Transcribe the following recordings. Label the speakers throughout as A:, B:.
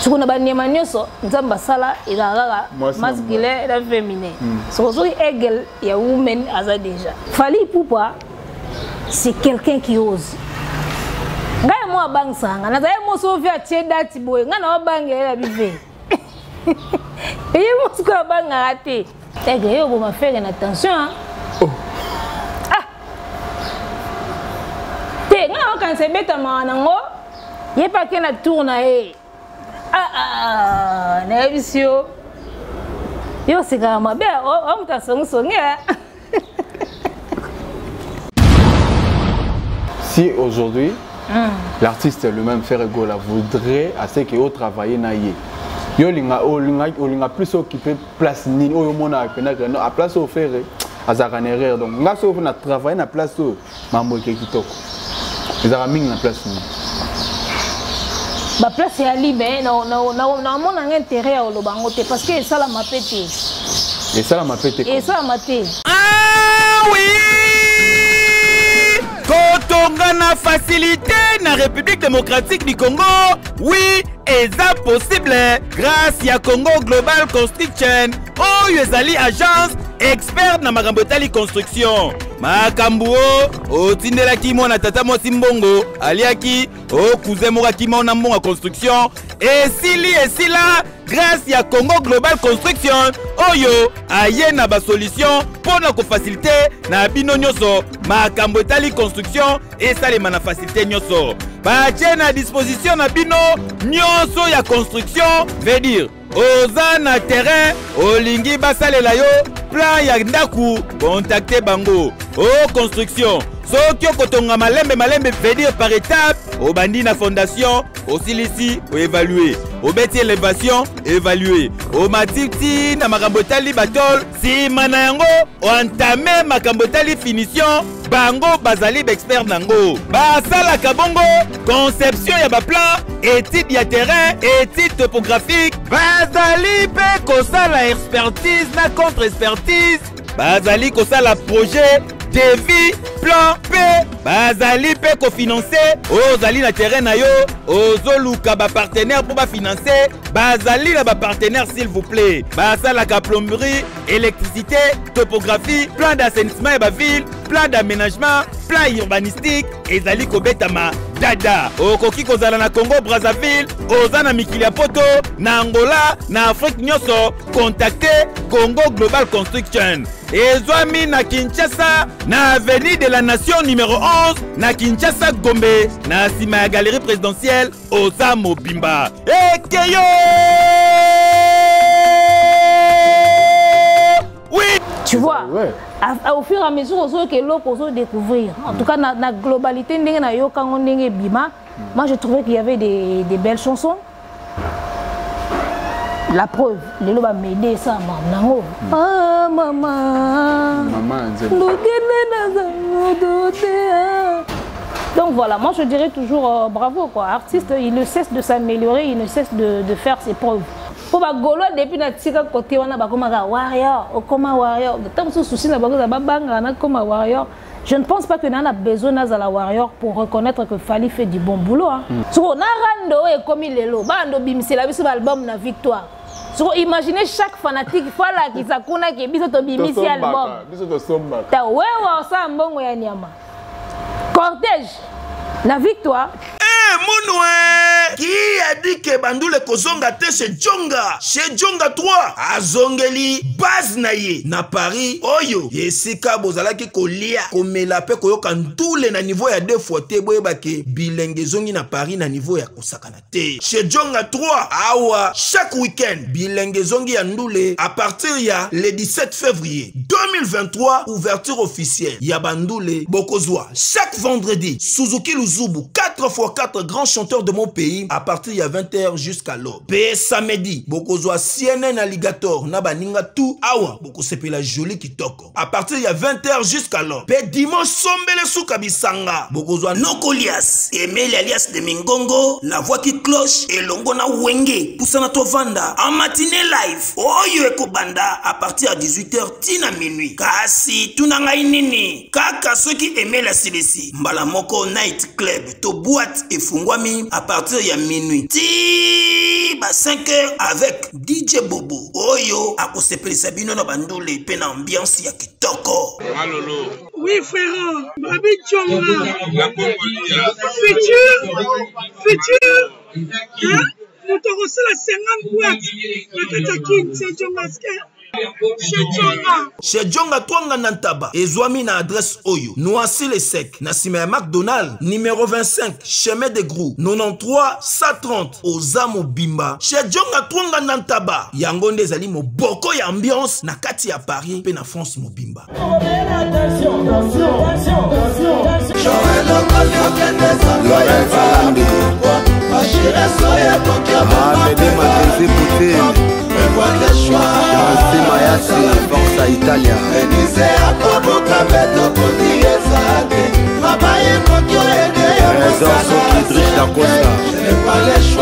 A: soki na banyama nyonso nzambe asala ezalaka masculin na féminin soki egel ya women aza déjà Fally Ipupa c'est quelqu'un qui ose ngai mo abangisanga nazali mo so via tie date boye ngana wabange ya bive et mo so ko banga ate egel yo bo ma faire une attention te ngana kan se beta manango yepa ke na tourna Nebisio. Yo, c'est quand même bien. On t'a sonné.
B: Si aujourd'hui, l'artiste lui-même fait rigoler, voudrait assez que vous travaillez naïe. Yo linga plus occupé place ni au monde à place au faire à Zaranérer. Donc, nga so na travailler na place au mambo qui kitoko. Ils ont mis na place ni.
A: La place est libre, non, mon intérêt au Lobangote parce que ça la m'a pété.
B: Et ça la m'a pété.
A: Et ça la m'a pété.
C: Ah oui! Quand on a la facilité dans la République démocratique du Congo, oui, et ça possible grâce à Congo Global Construction. Oh, Yezali agence expert na Magambotali construction. Makambuo, o tindela kimo na tata mo simbongo, aliaki, o kuzemora kimo na mbonga construction. Et sila, grâce à Congo Global Construction, oyo, aye na ba solution pour na ko faciliter na bino nyoso. Makambotali construction et ça les mana faciliter nyoso. Ba na disposition na bino nyoso ya construction, veut dire oza na terrain olingi basalela yo plan ya ndaku contacter bango o construction soki okotonga malembe veut dire par étape obandi na fondation osilisi o évaluer obeti élévation évaluer o matiti na makambotali batol si mana yango o entamé makambotali finition bango bazali expert nango basala kabongo conception ya ba plan étude ya terrain étude topographique bazali pe kosala expertise na contre expertise bazali kosala projet devis plan P bazali pe kofinancer ozali na terrain na yo ozoluka ba partenaire pour ba financer bazali na ba partenaire s'il vous plaît basala ka plomberie électricité topographie plan d'assainissement et ba ville plan d'aménagement plan urbanistique ezali kobetama dada okoki kozala na Congo Brazzaville oza na mikili ya poto na Angola na Afrique nyonso contacter Congo Global Construction ezwami na Kinshasa na avenue de la Nation numéro 11 na Kinshasa Gombe na sima ya galerie présidentielle oza mobimba ekeyo. Oui,
A: tu vois, ouais. Au fur et à mesure que l'eau peut découvrir. En tout cas, dans la globalité, moi je trouvais qu'il y avait des belles chansons. La preuve, les lots va m'aider ça, maman. Ah maman. Donc voilà, moi je dirais toujours bravo quoi. Artiste, il ne cesse de s'améliorer, il ne cesse de faire ses preuves. Pour ba golo depuis na tika côté wana ba koma warrior, okoma warrior. Tant que souci na ba banga na koma warrior. Je ne pense pas que Nana a besoin de la warrior pour reconnaître que Fally fait du bon boulot. So na rando e comme il est là, bando bimisi la biso album na victoire. So imaginez chaque fanatique Fala qui sakuna ki biso to bimisi album.
B: Biso to somba.
A: Ta wewa sa mbongo ya nyama. Cortège la victoire.
C: Mounoué qui a dit que Bandoule Kozonga te chez Djonga 3 à Zongeli base naye na Paris oyo yesika bozala ki kolia komela pe koyoka ndule na niveau ya 2 fois te boyeba ke bilenge zongi na Paris na niveau ya kosakana te chez Djonga 3 awa chaque week-end bilenge zongi ya ndule à partir ya le 17 février 2023 ouverture officielle ya Bandoule Bokozwa chaque vendredi Suzuki Luzubu 4x4 grands chanteurs de mon pays à partir de 20h jusqu'à l'aube. Pe samedi, Bokozwa CNN Alligator na baninga tout awa boko sepela joli kitoko. À partir de 20h jusqu'à l'aube. Pe dimanche sombele souka bisanga. Bokozwa Nokolias, Emile alias de Mingongo, la voix qui cloche et longo na wenge poussana to vanda en matinée live. Oyo ekobanda à partir de 18h tina minuit. Kasi tunanga inini kaka ceux qui aimaient la CDC. Mbala moko night club to boîte et fungwami à partir de minuit. Ti
D: ba 5h avec DJ Bobo. Oyo akosepelisa bino na bandule pe na ambiance ya kitoko.
E: Malolo.
F: Oui frère, Babi Tchonga. Futur. Hein? Nous t'avons reçu la 50 boîtes. La Katakin, c'est Tchonga.
D: Chez Djonga Twanga Nantaba, Ezwami na adresse Oyo, Noisy les Secs, Nassime McDonald, numéro 25, chemin de Grou, 93 130, Ozamo Bimba. Chez Djonga Twanga Nantaba, Yangonde Zali mo boko ya ambiance, na kati ya Paris, pe na France mo Bimba.
G: Forza Italia.
D: Je n'ai pas le choix. Je n'ai pas le choix.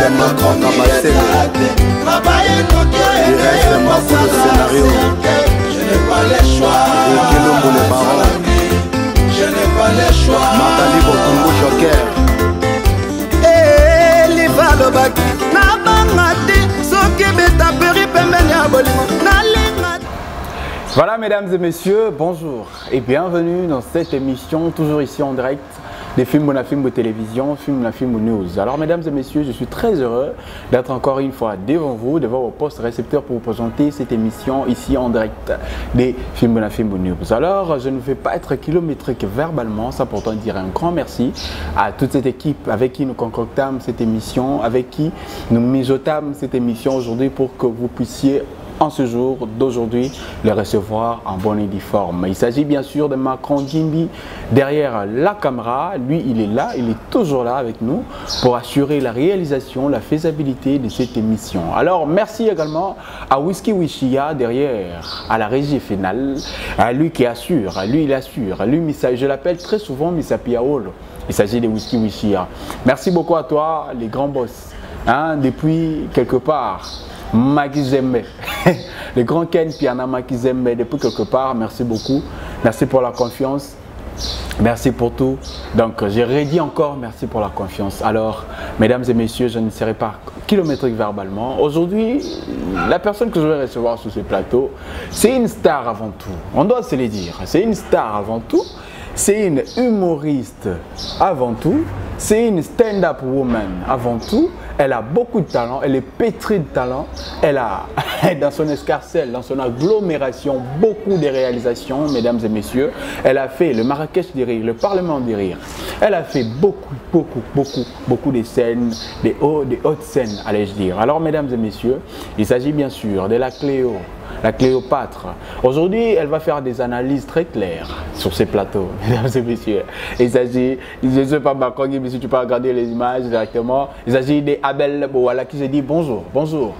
G: Eric scénario.
D: Je n'ai pas le choix. Je n'ai pas le choix.
G: Matali Bokumbu Joker. Liva Lobaki. Nabangati. Soki beta peri pembeni ya bolimo.
B: Voilà mesdames et messieurs, bonjour et bienvenue dans cette émission, toujours ici en direct des films Bonafilm de télévision, films Bonafilm News. Alors mesdames et messieurs, je suis très heureux d'être encore une fois devant vous, devant vos postes récepteurs pour vous présenter cette émission ici en direct des films Bonafilm News. Alors je ne vais pas être kilométrique verbalement, sans pourtant dire un grand merci à toute cette équipe avec qui nous concoctâmes cette émission, avec qui nous mijotâmes cette émission aujourd'hui pour que vous puissiez en ce jour d'aujourd'hui les recevoir en bonne et due forme. Il s'agit bien sûr de Macron Gimbi derrière la caméra. Lui, il est là, il est toujours là avec nous pour assurer la réalisation, la faisabilité de cette émission. Alors, merci également à Whisky Wishia derrière, à la régie finale, à lui qui assure, à lui il assure, à lui, je l'appelle très souvent Missa Piaolo. Il s'agit de Whisky Wishia. Merci beaucoup à toi, les grands boss, hein, depuis quelque part. Makizembe, le grand Ken Piana Makizembe, depuis quelque part, merci beaucoup, merci pour la confiance, merci pour tout. Donc j'ai redit encore merci pour la confiance. Alors mesdames et messieurs, je ne serai pas kilométrique verbalement. Aujourd'hui, la personne que je vais recevoir sur ce plateau, c'est une star avant tout, on doit se le dire, c'est une star avant tout, c'est une humoriste avant tout, c'est une stand-up woman avant tout. Elle a beaucoup de talent, elle est pétrie de talent, elle a dans son escarcelle, dans son agglomération, beaucoup de réalisations, mesdames et messieurs. Elle a fait le Marrakech des rires, le Parlement des rires. Elle a fait beaucoup de scènes, des hautes scènes, allais-je dire. Alors, mesdames et messieurs, il s'agit bien sûr de la Cléo, la Cléopâtre. Aujourd'hui, elle va faire des analyses très claires sur ces plateaux, mesdames et messieurs. Il s'agit, je ne sais pas, mais si tu peux regarder les images directement, il s'agit d'Abel Bouala qui se dit bonjour. Bonjour.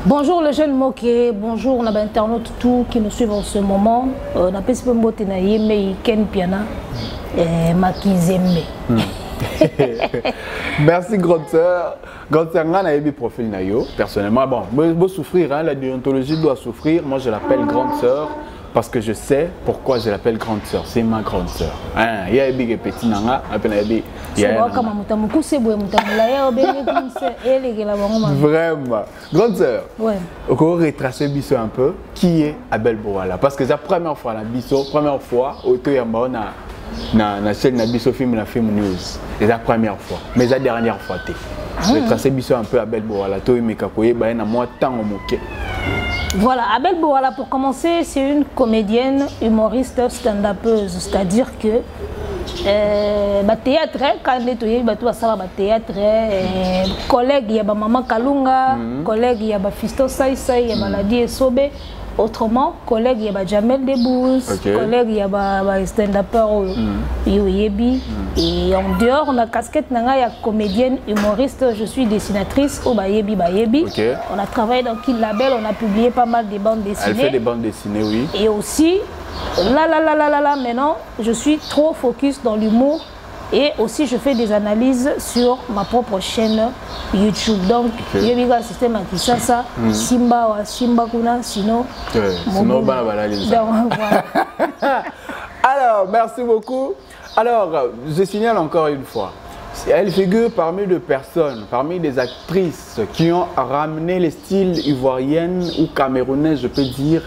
A: Bonjour le jeune Moké, bonjour les internautes tout qui nous suivent en ce moment. On a pas mbote na yeme Ken Piana et Makizembe.
B: Merci grande sœur. Grande sœur, on a eu profil na yo. Personnellement, bon, moi souffrir, hein, la déontologie doit souffrir. Moi je l'appelle grande sœur parce que je sais pourquoi je l'appelle grande sœur. C'est ma grande sœur. Hein, il y a des petits nanga, appelle vraiment. Grande sœur. Ouais. On va retracer biso un peu qui est Abel Bouala parce que c'est la première fois la biso, première fois au Toyamba na chaîne na biso film na film news. C'est la première fois, mais la dernière fois té. Retracer biso un peu Abel Bouala, to imeka koye ba na moi tant moké.
A: Voilà, Abel Bouala, pour commencer, c'est une comédienne, humoriste, stand-upeuse. C'est-à-dire que théâtre, quand on est théâtre, collègue, il y a Maman Kalunga, collègue, il y a Fisto Saïsaï, il y a Ladi Esobe. Autrement, collègue, il y a Jamel Debbouze, collègue, il y a stand-upper Yoyebi. Et en dehors, on a casquette, il y a comédienne, humoriste, je suis dessinatrice au Bayebi. On a travaillé dans Kill Label, on a publié pas mal de bandes dessinées.
B: Elle fait des bandes dessinées, oui.
A: Et aussi, là, maintenant, je suis trop focus dans l'humour Et aussi, je fais des analyses sur ma propre chaîne YouTube. Donc, il y a un système qui ça, Simba ou Simba Kuna, sinon.
B: Sinon, alors, merci beaucoup. Alors, je signale encore une fois, elle figure parmi les personnes, parmi les actrices qui ont ramené les styles ivoiriennes ou camerounais, je peux dire,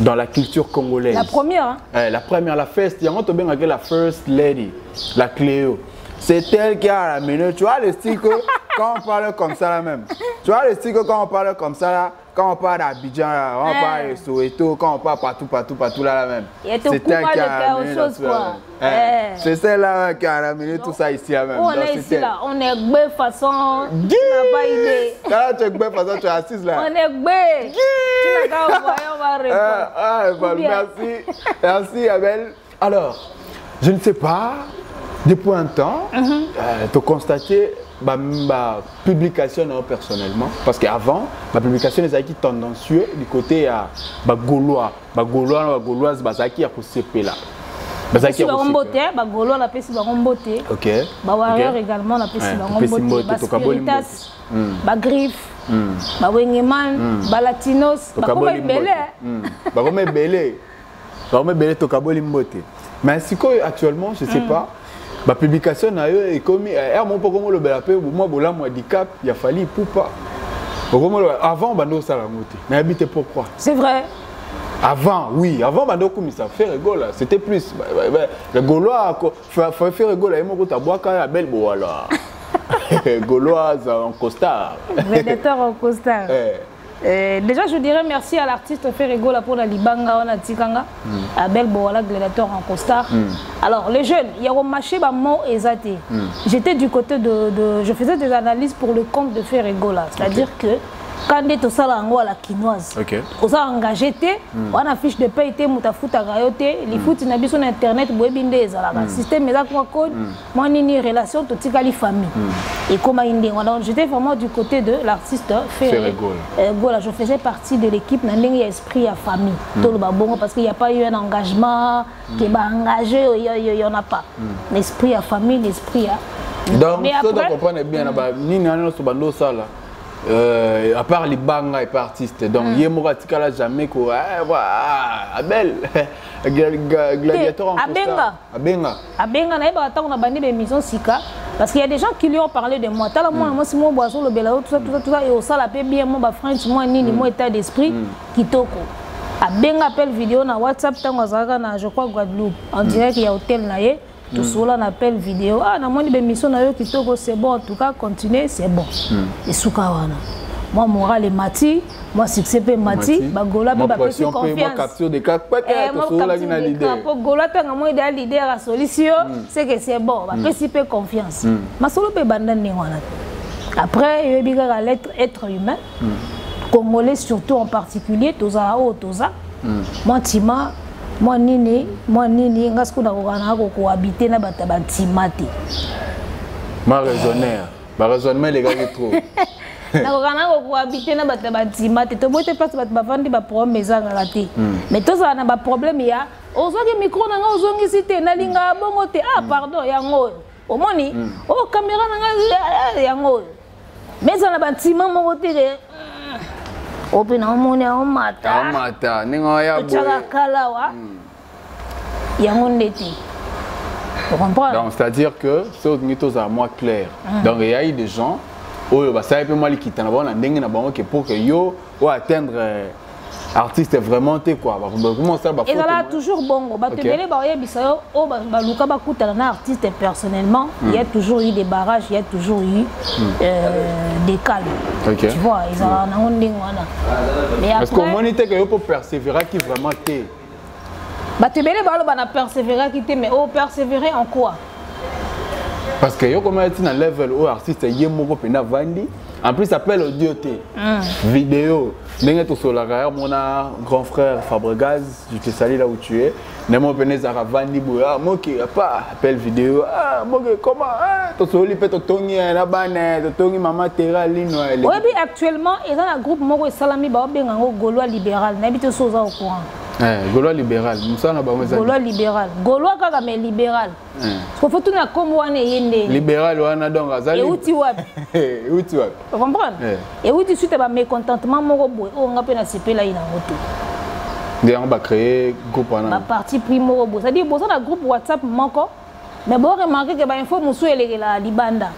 B: dans la culture congolaise.
A: La première, hein?
B: La première, la first, il y a bien la first lady, la Cléo. C'est elle qui a ramené, tu vois le style que quand on parle comme ça là même. Tu vois le style que quand on parle comme ça là, quand on parle d'Abidjan, on parle de Soweto, quand on parle partout là même. C'est elle qui a ramené quoi. C'est celle-là qui a ramené tout ça ici là même.
A: On est ici là, on est de façon, tu n'as pas idée.
B: Là tu es de façon, tu es assise là.
A: On est bé. Tu n'as pas envoyé, on va répondre.
B: Merci Abel. Alors, je ne sais pas, depuis un temps, tu as constaté ma publication personnellement, parce qu'avant, ma publication est tendancieux du côté à Gaulois, Gauloises, qui a CP là.
A: Bazaki Barombote, Bagolo on appelle Barombote.
B: OK.
A: Bawarrior également on appelle Barombote. Baspiritas, Bagriffe, Bawengeman, Balatinos, Bakoma Belé.
B: Bakoma Belé Tokaboli Mbote. Mais si actuellement, je ne sais pas, ma publication est comme mon pokomo le belapé moi bola mo handicap, il a fallu pour pas. Avant bando sala ngote. Na habité pourquoi?
A: C'est vrai.
B: Avant, oui, avant bando comme ça fait rigolo, c'était plus le Gaulois faut faire rigolo et mon ta bois ka belle voilà. Gauloise en costard.
A: Védateur en costard. Déjà, je dirais merci à l'artiste Ferrego pour la Libanga, on a Tikanga, Abel Boala, gladiateur en costard. Alors, les jeunes, il y a un marché mot exaté. J'étais du côté je faisais des analyses pour le compte de Ferrego, c'est-à-dire que quand on est au salon à la quinoise, on a engagé, on a fiche de paie, on a foutu à gaioté, les foot n'a sur internet, le système est là quoi code, moi ni relation toute la famille. Et comment j'étais vraiment du côté de l'artiste Ferrego. Je faisais partie de l'équipe n'a esprit à famille. Tout le bon parce qu'il n'y a pas eu un engagement qui m'a engagé, il y en a pas. L'esprit à famille, l'esprit à.
B: Donc, ça doit comprendre bien, ni n'en a pas ça là. À part les bangas et pas artistes, donc il y a jamais quoi. Abel, gladiateur en costard.
A: Abenga na eba on a bandi des missions sika parce qu'il y a des gens qui lui ont parlé de moi. Tala moi si moi boisson le belao tout ça et au sala paix bien moi ba French moi ni mon état d'esprit kitoko. Abenga appelle vidéo na WhatsApp tango zaka na je crois Guadeloupe. On dirait qu'il y a hôtel na ye. Tout cela on appelle vidéo. Ah, na moi des missions na yo kitoko c'est bon en tout cas continuer c'est bon. Et soukawana. Moi moral et mati, moi succès pe mati, bagola pe ba pesi confiance. Moi
B: capture des cas pas que tout cela qui a l'idée.
A: Pour gola tanga moi idéal leader à solution, c'est que c'est bon, ba pesi pe confiance. Ma solo pe banda ni wana. Après il y a l'être humain. Congolais surtout en particulier, toza o toza. Moi tima moi nini ngasku na kokana ko habiter na bata batimate.
B: Ma raisonnaire, ba raisonnement les gars trop.
A: Na kokana ko habiter na bata batimate. To bote place bata bavandi ba problème ezanga raté. Mais to ça na ba problème ya, ozongi micro na nga ozongi cité na linga bongo te. Ah pardon yango. Omoni, oh caméra na nga yango. Mais ça na batima mo te Open ammonia on mata.
B: Ningoya
A: kalawa. Yangondeti. Vous comprenez?
B: Donc c'est-à-dire que c'est à moi clair. Donc il y a eu des gens où ça peut mal quitter na bon pour que yo ou atteindre artiste vraiment quoi. Comment ça
A: et là toujours bon ba te belé ba yebisa o ba luka ba kutana na artiste personnellement, il y a toujours eu des barrages, il y a toujours eu des calmes. Tu vois, ils ont nding wana. Mais après
B: est-ce qu'on monite que yo pour persévérer qui vraiment té.
A: Ba te belé ba na persévérer qui té mais oh persévérer en quoi?
B: Parce que yo comme tu na level où artiste yemoko pena vandi. En plus, ça s'appelle audio vidéo. Sur la carrière, mon grand frère Fabregas, je te salue là où tu es. Nemo Benezara Vandi Boya, moi qui n'a pas appel vidéo. Ah, moi comment? Tu soli peut tongi la banane, tongi maman Terra Lino.
A: Oui, actuellement, il y a un groupe Moko Salami Baobengo Gaulois libéral. N'habite Sosa au courant.
B: Gaulois libéral.
A: Gaulois libéral. Gaulois kaka mais libéral. Faut tout na comme wana yende.
B: Libéral wana donc azali.
A: Et outi wapi?
B: Outi wapi?
A: Vous comprenez? Et outi suite ba mécontentement moko boy. O nga pe na sepela ina ngoto.
B: Ndé on va créer groupe wana.
A: Ba parti primo boy. C'est-à-dire boza na groupe WhatsApp moko. Mais bon remarquer que ba info musu elekela libanda.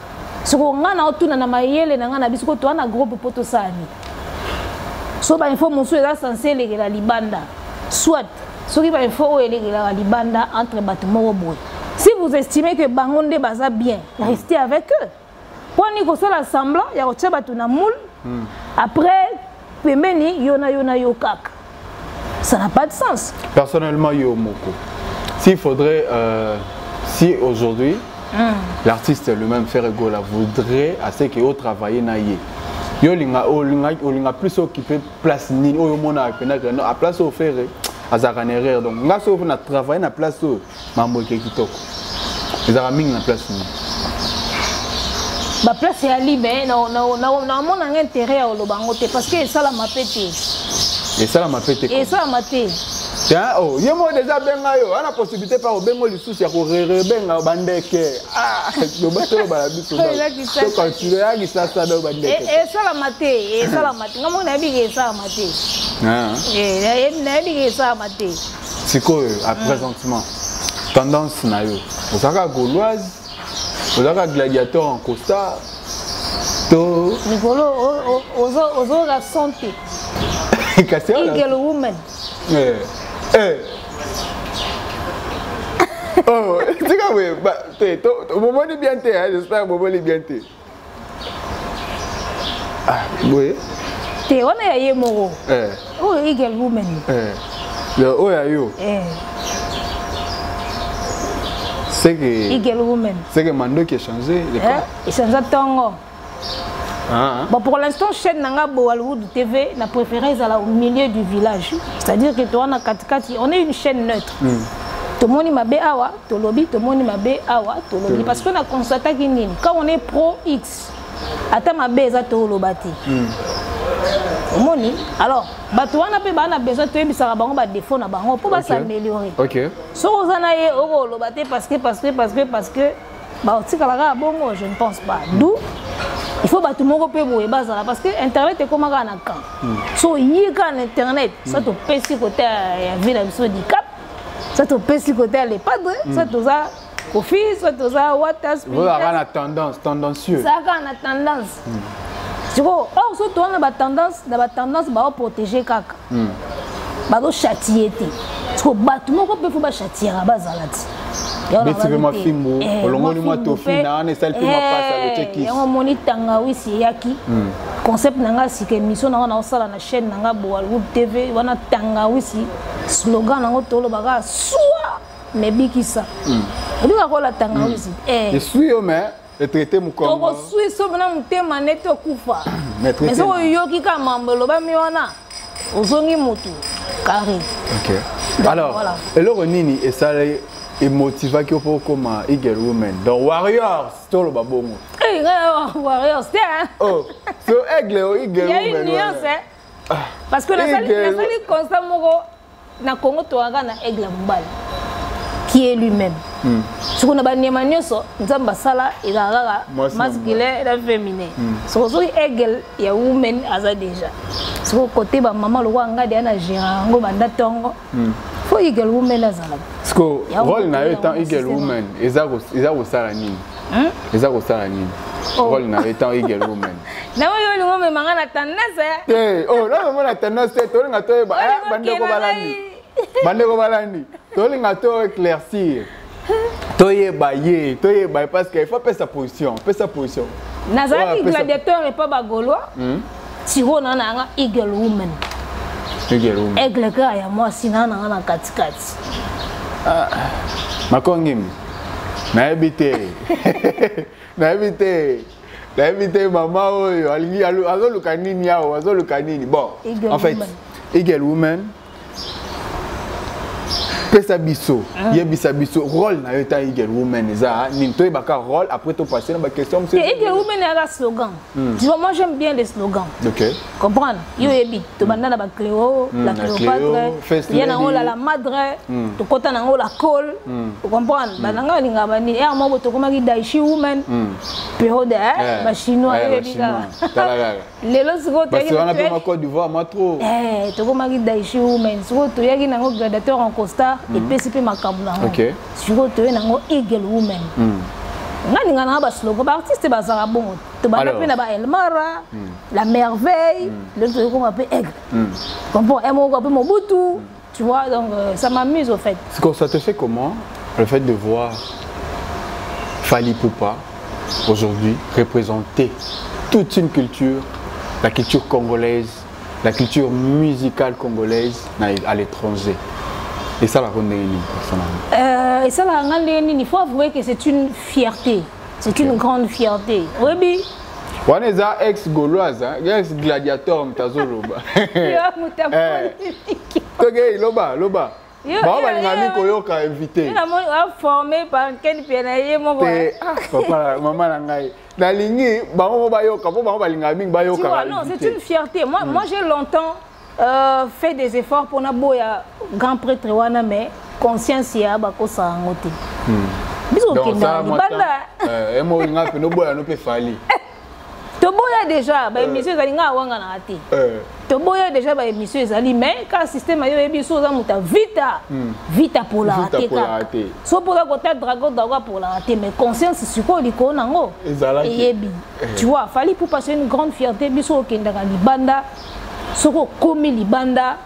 A: Soko nga na otuna na mayele na nga na bisiko to na groupe poto sani. So ba info musu eza censé elekela libanda. Soit, ce qui va info la libanda entre bâtiments. Si vous estimez que Bangonde baza bien, restez avec eux. Pour nous faire l'assemblant, il y a autre chose na moule. Après, pembeni yona yokak. Ça n'a pas de sens.
B: Personnellement, yo moko. S'il faudrait, si aujourd'hui l'artiste lui-même fait Gola voudrait assez que au travailler naïe. Yo linga plus occupé place ni au mona à place au faire azaka erreur donc nga so na travailler na place au mambo kitoko ezaka mingi na place ni
A: ba place ya libe na mona intérêt au lobango te parce que ça la mapete
B: et ça la mapete
A: et ça mate
B: tiens oh yemo déjà benga yo ana possibilité par bengo lisusu ya ko benga bandeke do bato ba biso so continuer ya kisasa do bandeke
A: et ça la mate ngamo na bige ça mate na bige ça mate
B: siko à présentement tendance na yo osaka gauloise osaka gladiateur en costard to
A: Nicolo ozo la santé Eagle woman
B: oh, tu sais oui, moment est bien té, j'espère moment est bien té. Ah, oui.
A: Té, on est ailleurs moro. Oh, Eagle woman.
B: Le oh ayo. C'est que
A: Eagle woman.
B: C'est que Mando qui a changé.
A: Il change tango. Bon, pour l'instant, chaîne Nanga Bollywood TV, la préférée est au milieu du village. C'est-à-dire que toi, on est une chaîne neutre. Tout le monde m'a bé awa, tout le monde m'a bé awa, tout le monde. Parce qu'on a constaté que quand on est pro X, attends ma bé, ça tout le bâti. Alors, on a besoin de défaut pour s'améliorer.
B: Ok.
A: Si on a le bâti parce que je ne pense pas. D'où il faut que tout le monde puisse parce que Internet est comme un camp. So, il y a Internet, ça te pèse côté la vie de handicap, ça te pèse côté les padres, ça te ça Kofi, ça te ça WhatsApp.
B: Vous avez la tendance, tendancieux.
A: Ça a la tendance. Tu vois, or surtout on a tendance à protéger kaka. Ba do châtier té. Parce que tout le monde peut châtier à base à la
B: Betivema fimbo, olongoni mwa tofina, ne salpi mwa passe le check.
A: On moni tanga wisi yaki. Concept nanga si que mission na sala na chaîne nanga Bollywood TV, wana tanga wisi slogan nango tolo baga soit mais bikisa. Et lui a la tanga wisi.
B: Je suis mais le traité mu comme.
A: Toko suis so bana mutema neto kufa. Mais so yoki ka mambelo ba miwana. Ozongi mutu carré.
B: OK. Alors, et le nini et ça et motiva qui pour comme Eagle Woman donc Warriors c'est le babongo
A: Warriors c'est
B: oh so Eagle Woman il y a une nuance
A: parce que la salle constamment na Congo to anga na Aigle Mbala qui est lui-même ce qu'on a ba nyama nyoso nzamba sala ila masculin et féminin so Aigle ya woman aza déjà ce côté ba maman le wanga de na gérant ngo banda tongo faut Eagle Woman azala
B: parce que rôle na étant Eagle Woman eza ko sala nini rôle na étant Eagle Woman
A: na yo lingo me manga na tendance
B: oh là on a tendance to linga to bande ko balandi to linga to éclaircir to yeba parce que il faut faire sa position
A: nazali gladiateur et pas bagolois tiro na nga Eagle Woman Aigle ka ya moi sinana na katikati
B: makongim na ebité mama oyo alingi azoluka nini yao azoluka nini bon en fait Eagle Woman pesa biso yebisa biso rôle na yo ta Eagle Women eza ninto baka rôle après to passer na ba question monsieur
A: Eagle Women a un slogan. Tu vois, moi j'aime bien les slogans.
B: OK.
A: Comprendre? Yo yebi to banda na ba Cléo, la Cléopâtre, il y a la madre, to kota na la col. Tu comprends? Bananga linga bani e mo to koma ki Daishi Women. Période ba chinois yebi ka. Lelo siko
B: parce que on a pas Côte d'Ivoire moi trop.
A: To koma ki Daishi Women. Siko to yaki nango gladiateur en costard et PCP makambu nango.
B: OK.
A: Siko to nango Eagle Women. Nga na ba slogan ba artiste ba zara bon to ba pe na ba Elmara la merveille le truc qu'on appelle Aigle bon mo ko Mobutu tu vois donc ça m'amuse au fait.
B: Ça te fait comment le fait de voir Fally Ipupa aujourd'hui représenter toute une culture, la culture congolaise, la culture musicale congolaise à l'étranger? Et ça, la personnellement.
A: Et ça, il faut avouer que c'est une fierté. C'est une grande fierté. Oui,
B: on est ex-gauloise, ex-gladiateur, Mtazoloba. Loba, loba. Bah, on va invité.
A: Formé par Ken Pianaye, mon
B: papa, maman, la ligne, non,
A: c'est une fierté. Moi j'ai longtemps fait des efforts pour naboya grand prêtre wana mais conscience ya bako sangote. Biso kenda banda.
B: Mo nga pe no boya no pe Fally.
A: To boya déjà ba émission zali nga wanga na ati. To boya déjà ba émission zali mais ka système ayo ebiso za muta vita pour la ati. So pour la côté dragon d'avoir pour la ati mais conscience siko liko nango. Ebi. Tu vois Fally pour passer une grande fierté biso kenda ka libanda. Soko komi libanda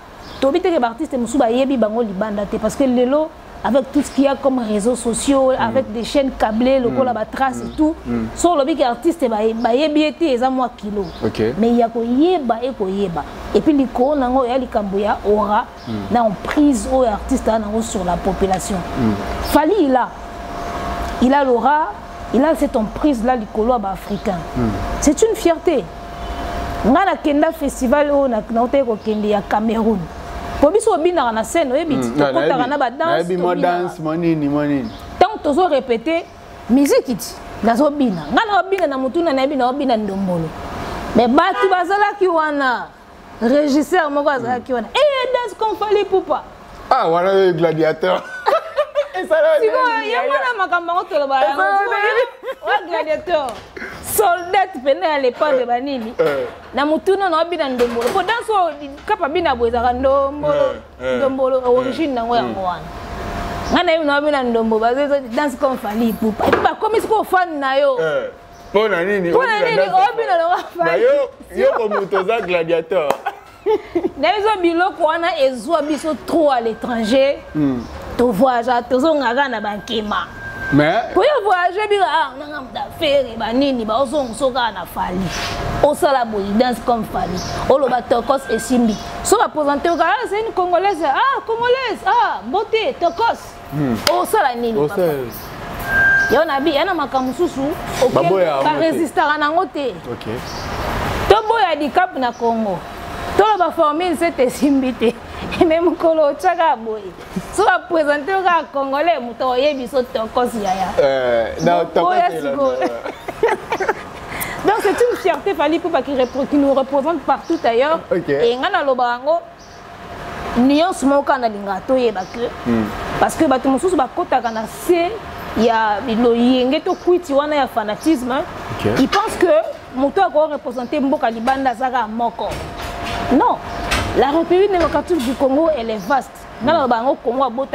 A: to bité que artiste musuba yebi bango libanda te parce que lelo avec tout ce qu'il y a comme réseaux sociaux avec des chaînes câblées le la trace et tout so lobi que artiste ba yebi été eza moi kilo mais il y a ko yeba et puis liko nango ya likambo ya aura na en prise au artiste nango sur la population. Fally il a l'aura, il a cette emprise là likolo ba africain. C'est une fierté. Nga na kenda festival o na ote ko kende ya Cameroun. Po biso bina na scène o ebiti to kota na ba danse.
B: Na danse monini.
A: Tant tozo répéter musique iti nazo bina. Nga na bina na mutuna na bina obina ndombolo. Mais batu bazala ki wana régisseur moko azala ki wana. Danse comme Fally Ipupa.
B: Ah wana le gladiateur. Et ça là.
A: Tu vois, il y a pas makambo to ba. Wa gladiateur. Soldat pene à l'époque de banini na mutuna na bina ndombolo po danso kapa bina bweza ndombolo origine na yango wana ngana na bina ndombolo bazo danse comme Fally Ipupa et ba comme ko fan na yo
B: pona nini
A: bina na
B: yo comme toza gladiateur
A: na izo biloko wana ezwa biso trop à l'étranger to voyage tozo ngaka na bankema.
B: Mais
A: pour voyager bien on a faire banini ba osoka na Fally osala boy danse comme Fally oloba tokos et simbi so va présenter c'est une congolaise beauté tokos osala nini papa yo na bi ana makamususu ka résister na ngote
B: OK
A: to boya di cap na Congo to ba formule c'était simbi te même kolo chaka boy so va présenter ka congolais muto yebi so tokos yaya donc c'est une fierté Fally Ipupa qui nous représente partout ailleurs et ngana lobango nuance moka na linga to yeba que parce que bato mususu bakota kana se ya lo yenge to kwiti wana ya fanatisme il pense que muto ko représenter mboka libanda zaka moko non. La République démocratique du Congo, elle est vaste. Dans le Congo,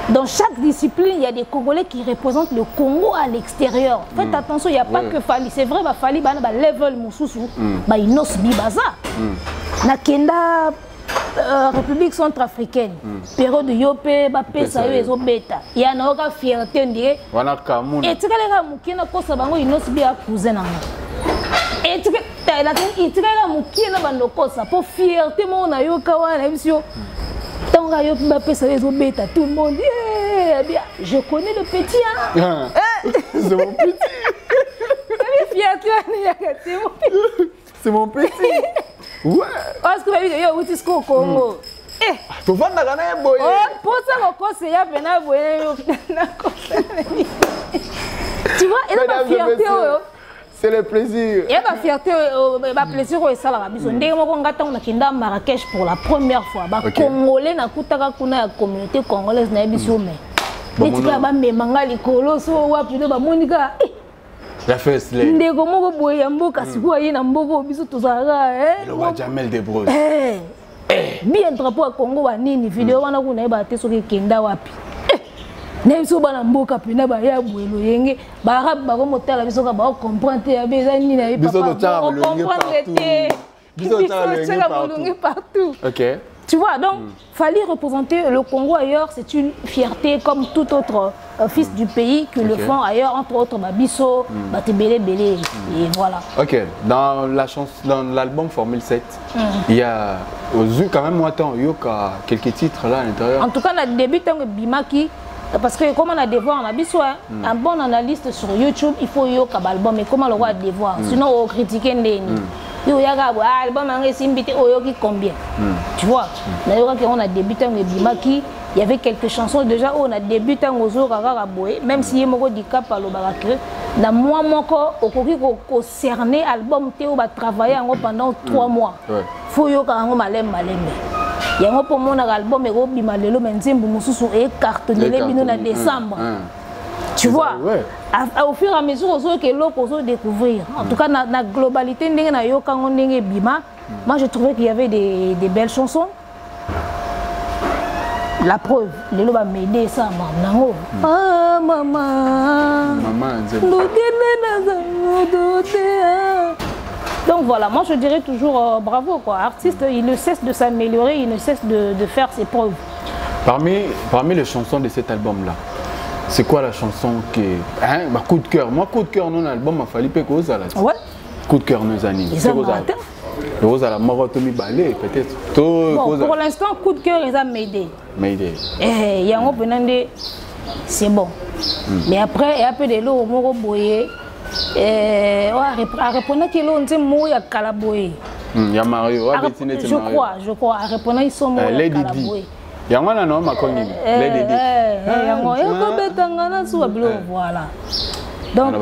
A: dans chaque discipline, il y a des Congolais qui représentent le Congo à l'extérieur. Faites attention, il n'y a pas que Fally. C'est vrai, Fally, level Moussousou, il nos bibaza. Na Kenda, République centrafricaine, période de Yopé, Pesa, Beta. Il y a une fierté. Et tu as les cousin. Et tu as mukina bandokosa pour fierté mon ayo kawana bisio tonga yo Mbappé ça les obeta tout le monde bien je connais le petit hein
B: c'est mon petit
A: c'est mon petit
B: ouais
A: parce que yo utisco Congo
B: Tu vas dans la boye.
A: Pour ça, on conseille à peine à boyer. Tu vois, il y a ma fierté.
B: C'est le plaisir.
A: Il y a ma fierté, ma plaisir au Salara. Bisous. Dès que on a été à Marrakech pour la première fois, les Congolais n'ont pas la communauté congolaise n'a pas bisous mais. Les tika ba me mangali koloso wa pido ba monika.
B: La fesse là.
A: Ndeko moko boye mboka sikuwa ye na mboko biso tozara
B: Le roi Jamel de Brose.
A: Bien drapeau à Congo wa nini vidéo wana kuna ba te soki kenda wapi. Na biso bana mboka pena ba ya bwelo yenge ba arabe ba ko motala biso ka ba comprendre ya beza nini na
B: biso
A: papa.
B: Biso tala molonge partout. Biso tala molonge
A: partout.
B: OK.
A: Tu vois, donc, fallait représenter le Congo ailleurs, c'est une fierté comme tout autre fils du pays que le font ailleurs, entre autres Babiso, Batebele Belé, et voilà. Ok,
B: dans l'album Formule 7, il y a quand même il y a quelques titres là à l'intérieur.
A: En tout cas, on a débuté avec Bimaki, parce que comme on a devoir, on a besoin un bon analyste sur YouTube, il faut y avoir l'album, mais comment le roi devoir, sinon on critique il y a un album combien tu vois on a débuté avec Bimaki, il y avait quelques chansons déjà on a débuté avec même si il y a des cas par le barak dans moi on concerné album on va travailler pendant 3 mois faut y avoir malem il y a un peu mon album et bimalelo menzimbu mususu et cartonné en décembre. Tu vois, au fur et à mesure que l'autre découvrir. En tout cas, dans la globalité, moi je trouvais qu'il y avait des belles chansons. La preuve, les lots va m'aider ça, maman. Ah maman. Donc voilà, moi je dirais toujours bravo quoi. Artiste, il ne cesse de s'améliorer, il ne cesse de faire ses preuves.
B: Parmi les chansons de cet album-là, c'est quoi la chanson qui coup de cœur? Moi, coup de cœur, non, l'album m'a fallu que vous allez.
A: Ouais.
B: Coup de cœur, nos amis. Vous allez Morotomi Balé, peut-être.
A: Bon, pour l'instant, coup de cœur, ils ont m'aidé.
B: M'aider.
A: Il y a un peu de. C'est bon. Mais après, il y a un peu de l'eau au Moro Boye. À répondre que l'eau, on dit mot, il y a Calaboye.
B: Il y a Mario.
A: Je crois. À répondre, ils sont morts. Calaboye.
B: Il y a un nom à connaître.
A: Voilà. Donc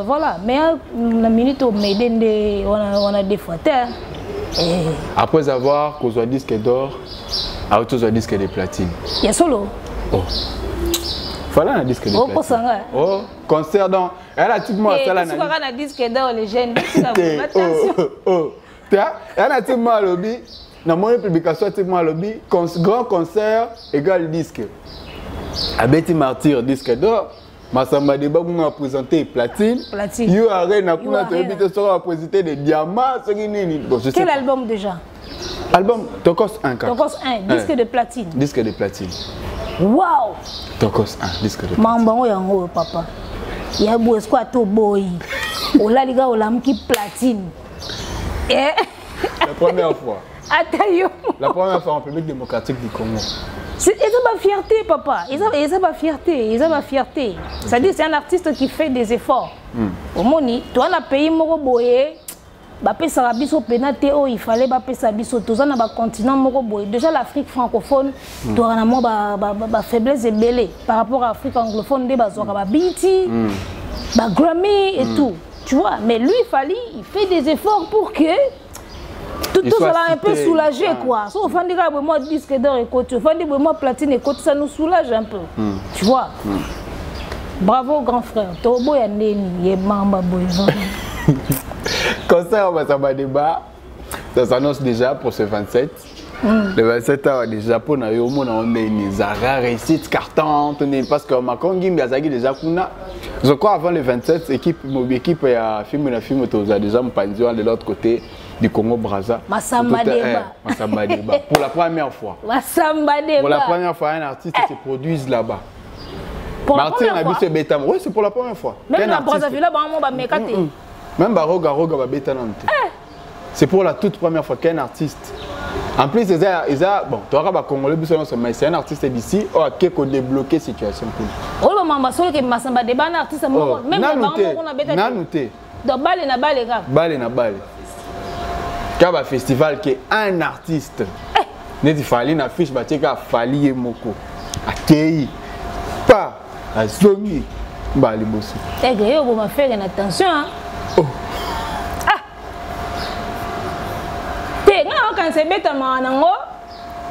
A: voilà. Mais la minute où on a des fois.
B: Après avoir causé un disque d'or, à autre un disque de platine.
A: Il y a solo.
B: Oh. Voilà un disque de platine. Oh, concert dans. Elle a tout le monde à la.
A: Tu vois un disque d'or les jeunes.
B: Oh. Elle a tout le monde à lobby. Dans mon publication, grand concert égale disque. À Betty Martyr, disque d'or. Massamba Deba a présenté platine. You Arena a présenté des diamants.
A: Quel album déjà?
B: Album Tokos 1.
A: Tokos 1, disque de platine.
B: Disque de platine.
A: Waouh!
B: Tokos 1, disque de platine.
A: Mambo yango papa. Il y a beau squat au boy. Ola liga olam qui platine.
B: La première fois. La première fois en République démocratique du Congo.
A: Ils ont ma fierté, papa. Ils ont ma fierté. Ils ont ma fierté. C'est-à-dire c'est un artiste qui fait des efforts. Au moni, toi on a payé moko boye. Bapé Sarabiso penate oh il fallait bapé Sarabiso. Tous on a un continent moko boye. Déjà l'Afrique francophone, toi on a moi ba faiblesse et belé par rapport à l'Afrique anglophone des bazoka ba BT, ba Grammy et tout. Tu vois. Mais lui il fait des efforts pour que tout ça un peu soulagé quoi. Sauf on dirait que moi disque d'or et côté, on dirait que moi platine et côté ça nous soulage un peu. Tu vois. Bravo grand frère. Tobo ya neni ye mamba boy.
B: Concert Massamba Deba, ça s'annonce déjà pour ce 27. Le 27 ans déjà pour na yo mona on est Zara réussite carton parce que Makongi Miyazaki déjà kuna. Je crois avant le 27 équipe ya film a déjà mpanzio de l'autre côté du Congo Brazza.
A: Massamba Deba.
B: Massamba Deba pour la première fois.
A: Massamba Deba.
B: Pour la première fois un artiste se produise là-bas. Martin a vu ce bétam. Oui, c'est pour la première fois.
A: Même la Brazzaville là ba mekate.
B: Même Baroga ba bétanante. C'est pour la toute première fois qu'un artiste. En plus, bon, tu auras Congolais, mais c'est un artiste d'ici qui a débloqué la situation.
A: Oh, maman, c'est que Massamba Deba un artiste, même on a bétané. Donc, balle na balle.
B: Balle na balle. Quand un festival qui est un artiste. neti fali na fiche bateka fali ye moko akei pa azongi mbali bosi
A: ege yo boma faire attention hein ah te nga quand c'est bête manango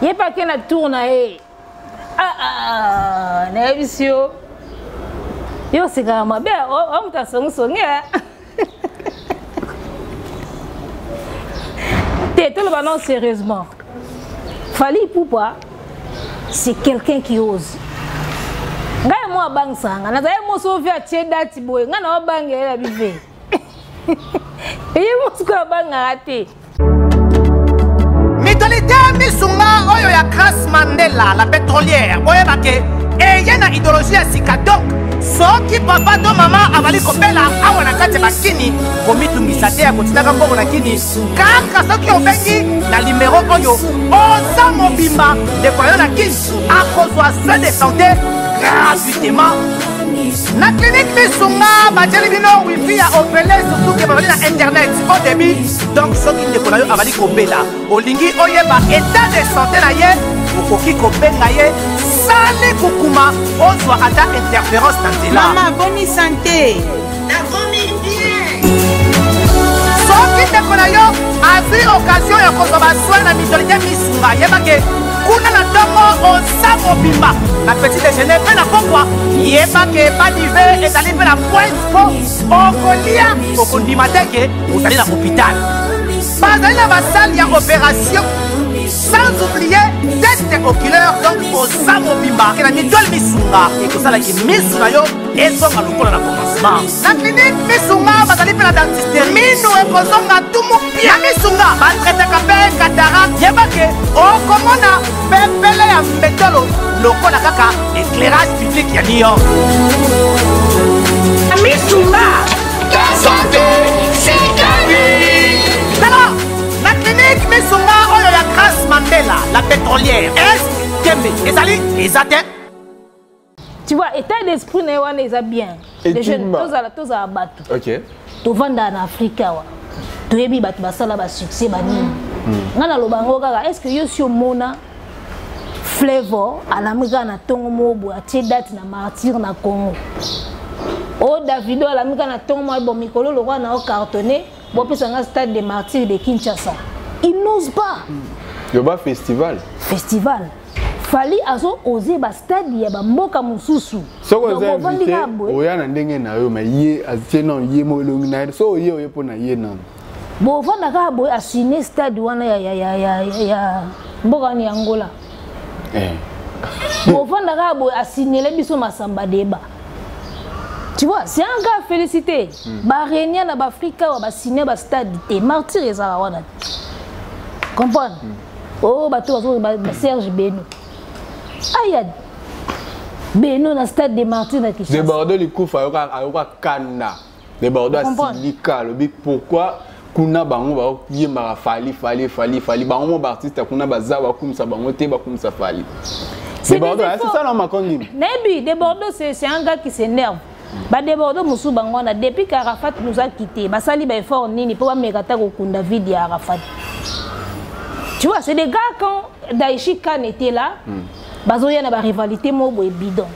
A: ye pa ke na tourna e na bisio yo sika mabe o mta songi te tout le ballon sérieusement Fally Ipupa c'est quelqu'un qui ose ngai mo bang sanga na zaye mo so via chedati boy nga na bang ya bive e mo suka bang ate
E: Mitolite misunga oyo ya Grace Mandela la pétrolière boye bake e yena idéologie ya sika donc soki papa to mama avali kopela awa na kati bakini komitungisa te ya kotinaka mbongo na kini kaka soki obengi na numéro oyo oza mobimba ndeko yo na kini akozwa soin de santé gratuitement na clinique misunga batieli bino wifi ya opele surtout ke babali na internet au début donc soki ndeko na yo avali kopela olingi oyeba état de santé na ye okoki kobenga ye sali kukuma ozwa ata interférence na nzela
H: mama boni santé nakomi bien
E: soki ndeko na yo azwi occasion ya kozwa basoi na mitolite misunga yebake kuna na ntongo oza mobimba na petit déjeuner mpe na pokwa yebake badive ezali mpe na pointe po okolia okondima teke ozali na hôpital bazali na basale ya opération sans oublier test oculaire donc oza mobimba ke na mitole misunga ekosalaki misu na yo ezonga lokola na commencement na clinique misunga bazali mpe na dentiste minu ekozonga tumu pia misunga batretaka mpe cataracte yebake okomona pepele ya mbetolo lokola kaka éclairage public ya New York misunga ta santé c'est ta vie alors la clinique misunga oyo ya Grace Mandela la pétrolière est kembe ezali ezate
A: tu vois état d'esprit na wana eza bien les jeunes tozala bato
B: OK
A: tovanda na Afrika wa toyebi bato basala ba succès banini nga na lobango kaka est-ce que yo si omona Flavor alamika na tongo mobo atie date na martyr na Congo o Davido alamika na tongo mobo mikolo lo na o cartonné bo pesa nga stade des martyrs de Kinshasa il n'ose pas
B: yoba festival
A: Fally azo oser ba stade ya ba mboka mususu
B: soko za invité oya na ndenge na yo ma ye atie non ye mo longi na so ye oye pona ye nan
A: bo vanda ka boy assigner stade wana ya mboka ni Angola bon vanda boy assigner les biso masamba débat tu vois c'est un gars félicité ba réunion na ba Afrika ba signer ba stade te martyr ezala wana comprendre oh bato ba Serge Beno ayad Beno na stade des martyrs na Kinshasa
B: de Bordeaux li kufa ayoka kanda de Bordeaux asilika lobi pourquoi kuna bango ba yemba Fally bango mo artiste kuna baza ba kumisa bango te ba kumisa Fally c'est ça la makondi
A: Nebi de Bordeaux c'est un gars qui s'énerve ba de Bordeaux musu bango na depuis qu'Arafat nous a quitté ba sali ba effort nini pour ba megata ko kunda vide ya Arafat tu vois c'est des gars quand Daichi Khan était là bazoya na ba rivalité mo boy bidon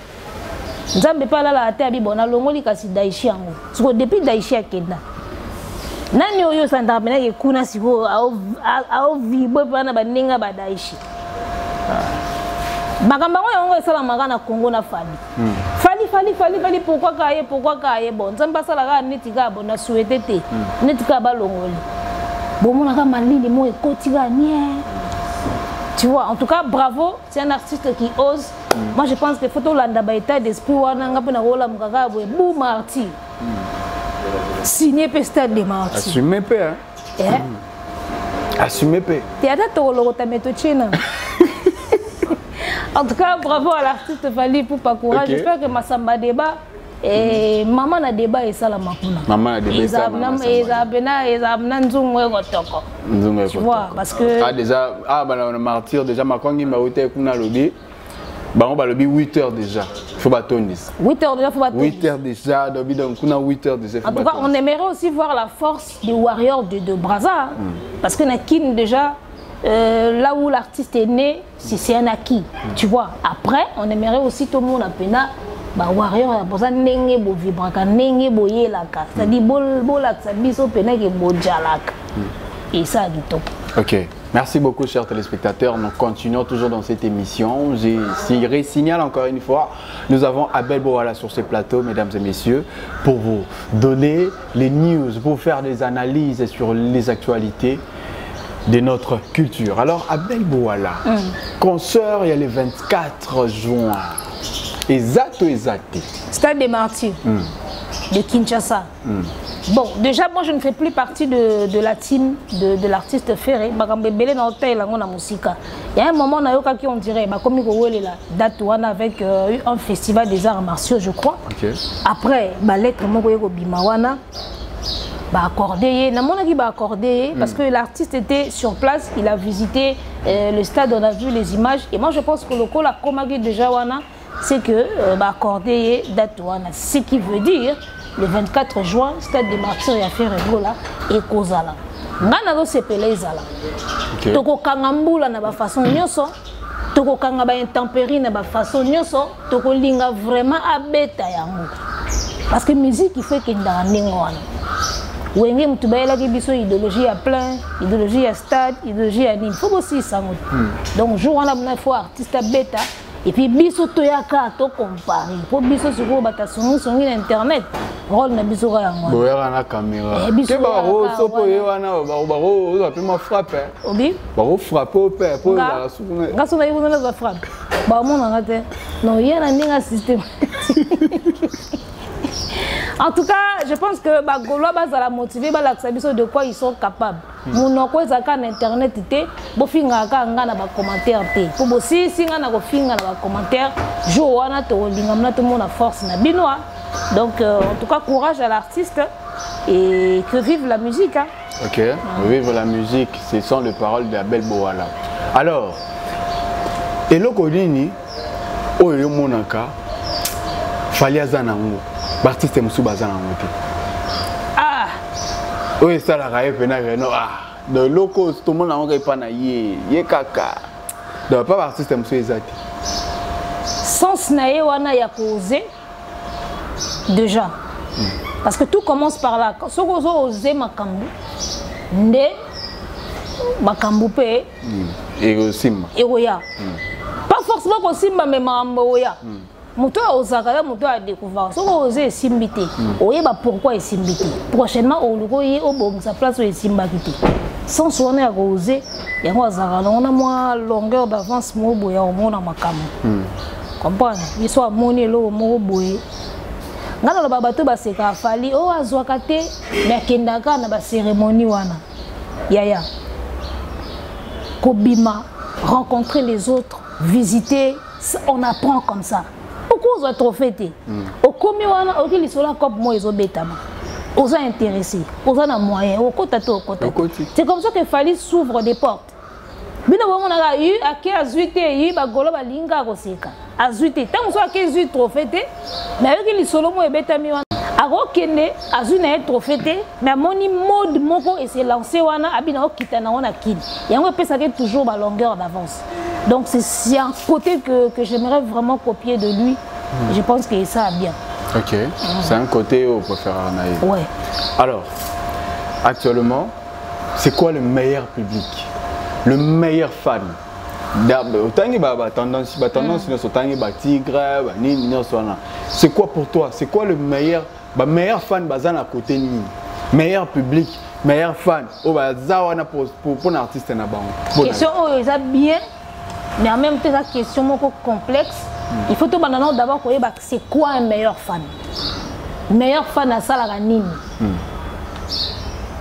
A: nzambe pa la ate abi bona longoli kasi Daichi yango siko depuis Daichi akenda nani oyo sanda mena ke kuna siko au vibo bana baninga ba Daichi bakamba ngo yango esala magana Congo na Fally pourquoi kaye bon nzamba sala ga netika bona souhaité te netika ba longoli bomona ka malili mo ekotika nie tu vois en tout cas bravo c'est un artiste qui ose moi je pense que photo landa ba état d'esprit wana nga na rola mukaka boy bou martyr signé pe stade des martyrs
B: assumé pe hein assumé pe
A: théâtre tolo ta meto china en tout cas bravo à l'artiste Fally Ipupa courage j'espère que masamba débat et maman na débat et ça la makuna
B: maman na débat ça
A: ezabena nzungu ekotoko tu vois parce que
B: déjà bana martyr déjà makongi maote kuna lobi bango balobi 8h déjà faut batondis
A: 8h déjà faut batondis
B: 8h déjà donc kuna 8h déjà
A: en tout cas on aimerait aussi voir la force des warriors de Brazza parce que na kin déjà là où l'artiste est né, c'est un acquis, tu vois. Après, on aimerait aussi tout le monde appeler bah warrior pour ça nenge bo vibraka nenge bo yelaka, c'est-à-dire bol ça biso pena ke bo jalaka. Et ça dit top.
B: OK. Merci beaucoup, chers téléspectateurs. Nous continuons toujours dans cette émission. Je signale encore une fois, nous avons Abel Bowala sur ce plateau, mesdames et messieurs, pour vous donner les news, pour faire des analyses sur les actualités de notre culture. Alors, Abel Bowala, concert, il y a le 24 juin. Exact.
A: Stade des Martyrs de Kinshasa. Bon, déjà, moi, je ne fais plus partie de la team de l'artiste Ferré. Il y a un moment, on dirait, comme date avec un festival des arts martiaux, je crois.
B: Okay.
A: Après, lettre Bimawana, accordé, parce que l'artiste était sur place, il a visité le stade, on a vu les images. Et moi, je pense que le col a commandé déjà, c'est que accordé date, ce qui veut dire le 24 juin, stade des Martyrs et affaire Ebola et Kozala. Ngana se pele ezala. Toko kangambula na ba façon nyonso, toko kanga ba intempérie na ba façon nyonso, toko linga vraiment abeta yango. Parce que musique il fait que ndanga ndingo wana. Wenge mutu bayela ki biso idéologie à plein, idéologie à stade, idéologie à nini. Faut aussi sango. Donc jour wana na faut artiste abeta. Et puis biso toyaka to comparer. Pour biso sur bata songi na internet. Rôle na biso ka yango.
B: Boyaka na caméra. Ke ba ro sopo ye wana ba ro za pe ma frappe.
A: Obi?
B: Ba ro frappe au père pour la souvena.
A: Ngaso na yibo na za frappe. Ba mo na ngate. Non, il y a un ninga système. En tout cas, je pense que Gaulois va la motiver de quoi ils sont capables. Mon quoi ils ont internetité, bo finga ka ngana ba commentaire té. Pour aussi si ngana ko finga na ba commentaire, jo wana to lingam tout le monde a force na binois. Donc en tout cas courage à l'artiste et que vive la musique hein.
B: OK, vive la musique, ce sont les paroles d'Abel Bowala. Alors, eloko nini oyo monaka fali azanango. L'artiste est moussou bazan en moté.
A: Ah!
B: Oui, ça la raille pena reno. Ah! De locaux, tout le monde a un pas na yé kaka. Donc pas l'artiste est moussou exact.
A: Sans naé wana ya posé déjà. Parce que tout commence par là. Ce qu'on a osé makambu, ndé makambu pe.
B: Et aussi.
A: Et oya. Pas forcément qu'on simba mais mambo oya. Muto osaka muto a découvert so osé simbité oyeba pourquoi est simbité prochainement au lugo yi obom sa place est simbakité sans soiner à osé yango azaka on a moins longueur d'avance mo boya o mona makamu comprendre ils sont moni lo mo boye ngana lo babato ba seka fali o azwaka te mais kendaka na ba cérémonie wana yaya kobima rencontrer les autres visiter on apprend comme ça. Pourquoi on a trop fêté? Au commis, on a dit que comme moi, ils ont bétama. On a intéressé, on a un moyen, au côté. C'est comme ça qu'il fallait s'ouvrir des portes. Mais nous avons eu à qui a zuité, il a golo balinga koseka. A zuité, tant qu'on a zuité trop fêté, mais avec les solomo et bétami, a rokende, a zuité trop fêté, mais mon mode moko et s'est lancé wana abina okitana wana kin. Et on peut savoir toujours ma longueur d'avance. Donc c'est un côté que j'aimerais vraiment copier de lui. Je pense que ça a bien.
B: OK. C'est un côté où on peut faire un aïe.
A: Ouais.
B: Alors, actuellement, c'est quoi le meilleur public? Le meilleur fan? C'est quoi pour toi? C'est quoi le meilleur fan bazan à côté ni? Meilleur public, meilleur fan. Oh bah zawana pour un artiste na bango.
A: Question oh ça bien. Mais en même temps, la question est complexe. Il faut tout d'abord connaître c'est quoi un meilleur fan. Meilleur fan à ça la nini.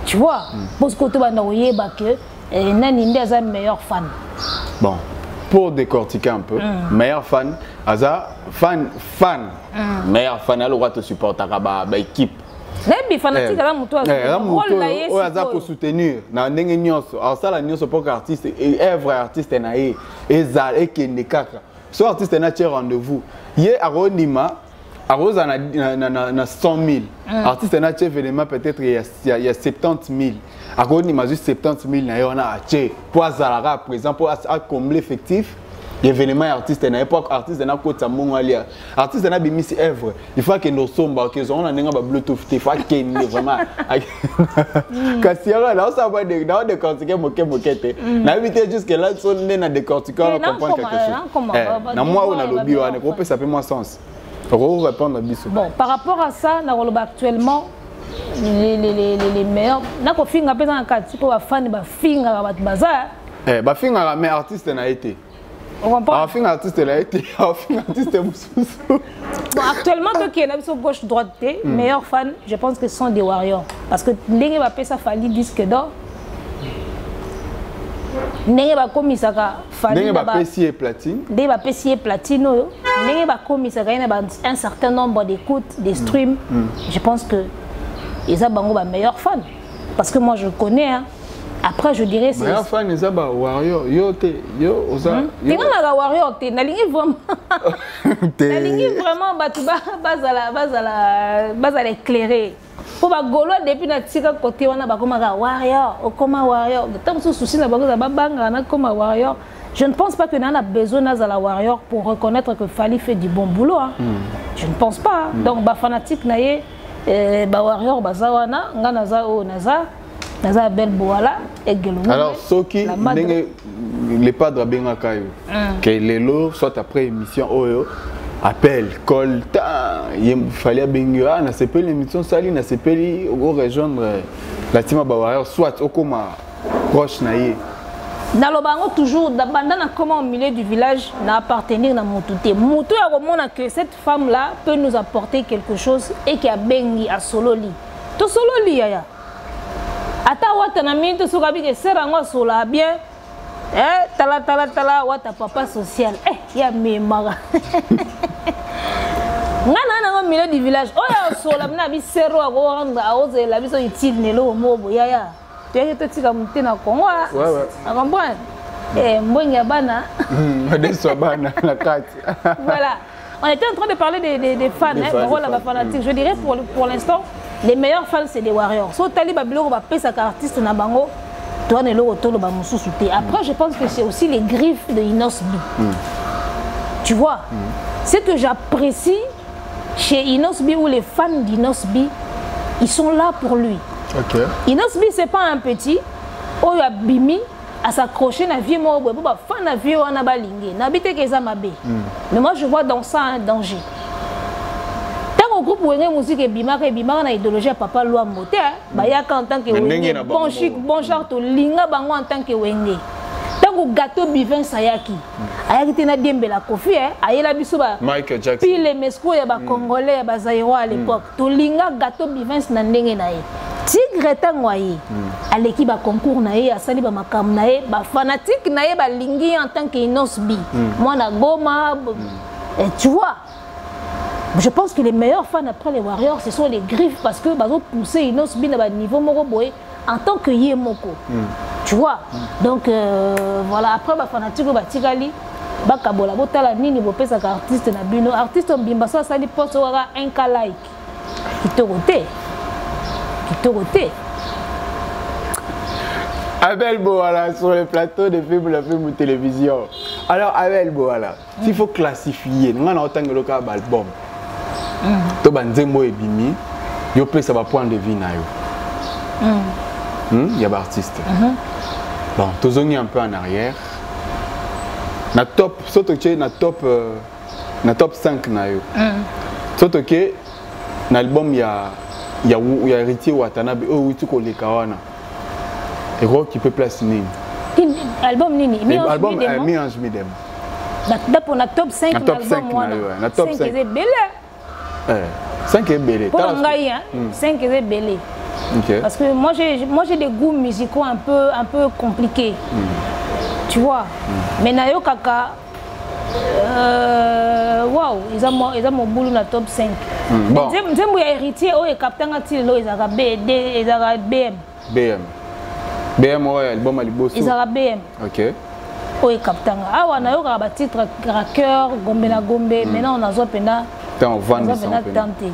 A: Tu vois, parce que tu vas que nani est un meilleur fan.
B: Bon, pour décortiquer un peu, meilleur fan, fan, meilleur fan, elle doit te supporter à l'équipe.
A: Les fanatiques là
B: pour soutenir na ndenge nyonso asala nyonso pour artiste et œuvre artiste na ezala ekende kaka so artiste na tie rendez-vous ye aronima À Rose, on a 100 000. Artiste, on a un événement peut-être il y a 70 000. À Rose, on a juste 70 000. On a acheté pour Zalara, par exemple, pour combler l'effectif. L'événement artiste, on a pas artiste, on a côté Mongolia. Artiste, on a mis ses œuvres. Il faut que nous sommes, que on a un Bluetooth, il faut qu'il y ait vraiment. Quand il y a là, ça va décortiquer moquette. On a évité jusque là, on a décortiqué, on comprend quelque chose. Dans moi, on a lobby, on a compris, ça fait moins sens. On va répondre à Bissou.
A: Bon, par rapport à ça, actuellement, les meilleurs, on a fait un peu dans le cas, pour les fans,
B: mais artiste, on a été.
A: On comprend.
B: Artiste, elle a été. Artiste,
A: bon, actuellement, qui est sur gauche droite, meilleurs fans, je pense que ce sont des Warriors. Parce que les gens ça fallu disque d'or. Les gens comme ça fallu.
B: Les gens platine.
A: Les gens platine. Les gens comme ça un certain nombre d'écoutes, des streams. Je pense que ils ont des meilleurs fans. Parce que moi je connais. Hein. Après, je dirais c'est.
B: Mais enfin, les Warriors, yo, osa.
A: Tu vois, Warrior, tu n'as vraiment. Base à l'éclairer. Pour les Gaulois, depuis que tu as côté, on a comme Warrior, comme Warrior. Tant que souci, on a comme Warrior. Je ne pense pas que nous avons besoin de la Warrior pour reconnaître que Fally fait du bon boulot. Hein. Je ne pense pas. Donc, les fanatiques, les Warrior,
B: alors, ceux qui les padres bien que les lots soit après émission appel call il fallait bien na CP l'émission sali na CP au rejoindre la team Warrior soit au comme proche naie
A: dans le bango toujours d'abandonner comment au milieu du village n'appartenir à Moutouté. Moutou a remonté que cette femme là peut nous apporter quelque chose et qui a bengi à Sololi. To Sololi ya. Ata wata na minto sukabi ke serango sola bien. Tala wata papa social. Ya memara. Ngana na milieu du village. Oya sola na bi sero a rendre a oze la biso utile nelo mobo ya. Tu es petit comme tu na Congo. Ouais. Tu comprends? Mbonga bana.
B: La carte.
A: Voilà. On était en train de parler des fans, le rôle de la fanatique. Je dirais pour l'instant, les meilleurs fans c'est des Warriors. Si tu as des artistes na bango, tu as le retour de Bamoussousouté. Après, je pense que c'est aussi les griffes de Inosbi. Tu vois, ce que j'apprécie chez Inosbi ou les fans d'Inosbi, ils sont là pour lui.
B: Okay.
A: Inosbi, c'est pas un petit. Oh, il a bimi à s'accrocher na vie moi pour pas fan na vie on a balingé. N'habite que ça mabé. Mais moi je vois dans ça un danger. Tant au groupe où une musique et bima na idéologie papa loi moté ba ya en tant que bon chic bon genre to linga bango en tant que wenge. Tant au gâteau bivin sayaki. Ayaki tena dembe la kofi ayela biso ba
B: Michael Jackson.
A: Puis les mesco ya ba congolais ya ba zaïrois à l'époque. To linga gâteau bivin na ndenge na ye. Tigre tangoye à l'équipe à concours naé à sali ba makam naé ba fanatique naé ba lingi en tant que Inosbi moi na goma et tu vois je pense que les meilleurs fans après les Warriors ce sont les griffes parce que bazo pousser Inosbi na ba niveau moko boy en tant que yemoko tu vois donc voilà après ba fanatique ba tigali ba kabola botala nini bo pesa ka artiste na bino artiste mbimba so sali poste waka un ka like kitoroté
B: Abel Boala sur le plateau de films, la film ou télévision. Alors Abel Boala, s'il faut classifier, nous avons autant de local album. To banzembo et bimi, yo peut ça va point de vue na yo. Il y a des artistes. Bon, tous on est un peu en arrière. Na top, surtout que na top 5 na yo. Surtout que na album il y a héritier Watanabe où tu connais Kawana et qui peut placer nini
A: album nini
B: album mi ange midem
A: d'après na top 5
B: na top 5 na top 5
A: est belé
B: 5 est belé
A: pour ngai 5 est belé parce que moi j'ai des goûts musicaux un peu compliqués tu vois mais na yo kaka wow, ils ont mon boulot dans le top 5. Bon. J'aime bien héritier, oh, et captain Atilo, ils ont BD, ils ont
B: BM, ouais, album Alibosu.
A: Ils ont BM.
B: Ok.
A: Oh, et captain. Ah, on a eu un titre Cracker, Gombe na Gombe. Maintenant, on a Zopena,
B: Tant on vend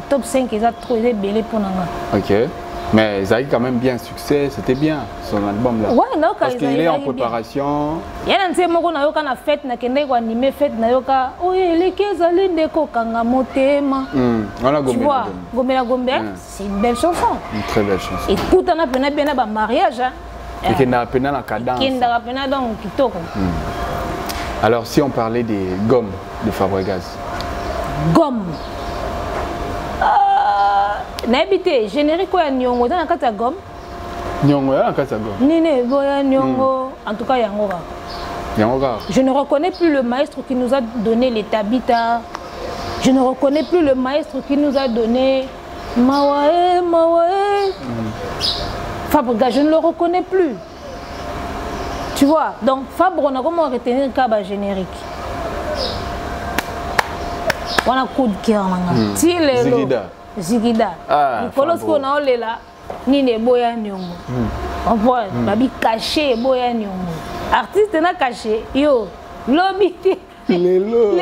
A: top 5 ils ont trop belé pour nous.
B: Ok. Mais ils avaient quand même bien succès, c'était bien son album là.
A: Ouais, non,
B: parce qu'il est en préparation.
A: Il y a un petit moment qu'on a eu quand a fête, na kende ko animé fête na yoka. Oh les kezali ndeko kanga motema.
B: On a gommé.
A: Gomela Gombe, c'est une belle chanson.
B: Une très belle chanson.
A: Et tout en a pena bien ba mariage.
B: Et qui n'a pena la cadence.
A: Qui n'a pena donc kitoko.
B: Alors si on parlait des gommes de Fabregas.
A: Gomme. N'habité générique quoi nyongo dans la carte gomme.
B: Nyongo dans la carte gomme.
A: Nine boya nyongo. En tout cas yangoga.
B: Yangoga.
A: Je ne reconnais plus le maître qui nous a donné les tabita. Je ne reconnais plus le maître qui nous a donné Mawae Mawae. Fabre, je ne le reconnais plus. Tu vois. Donc Fabre, on a comment retenir le générique. On a coup de cœur.
B: Zigida.
A: Zigida. Nicolas na olela nini boya nyongo. On voit babi caché boya nyongo. Artiste na caché yo lobiti lelo.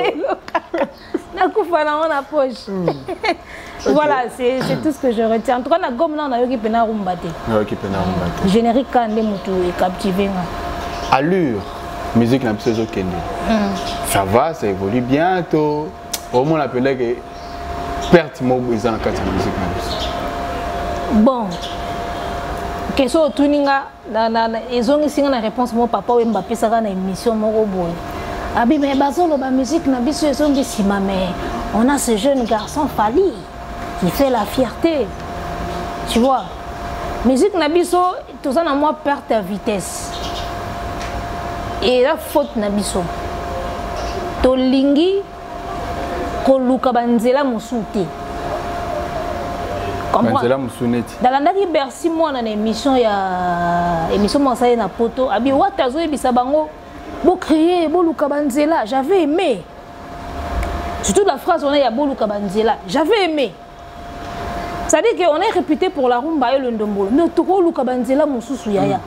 A: Na kufa na ona poche. Voilà, c'est tout ce que je retiens. En tout cas na gomme na yoki pena rumbate.
B: Yoki pena rumbate.
A: Générique quand les mutu est captivé.
B: Allure musique na biso kende. Ça va, ça évolue bientôt. Au moins l'appelait que perte mo ils en quatre musique.
A: Bon. Question tuninga na ils ont ici une réponse mon papa ou Mbappé ça na émission moko boy. Abi mais bazolo ba musique na biso ils ont dit si mais on a ce jeune garçon Fali qui fait la fierté. Tu vois. Musique na biso tout ça na moi perte à vitesse. Et la faute na biso. To lingi koluka banzela musuti.
B: Banzela musuneti.
A: Dans la Bercy moi na émission ya émission moi ça na poto abi watazo ebisa bango bo crier bo luka banzela, j'avais aimé. Surtout la phrase on est ya bo luka banzela, j'avais aimé. Ça dit qu'on est réputé pour la rumba et le ndombolo, mais to luka banzela mususu yaya.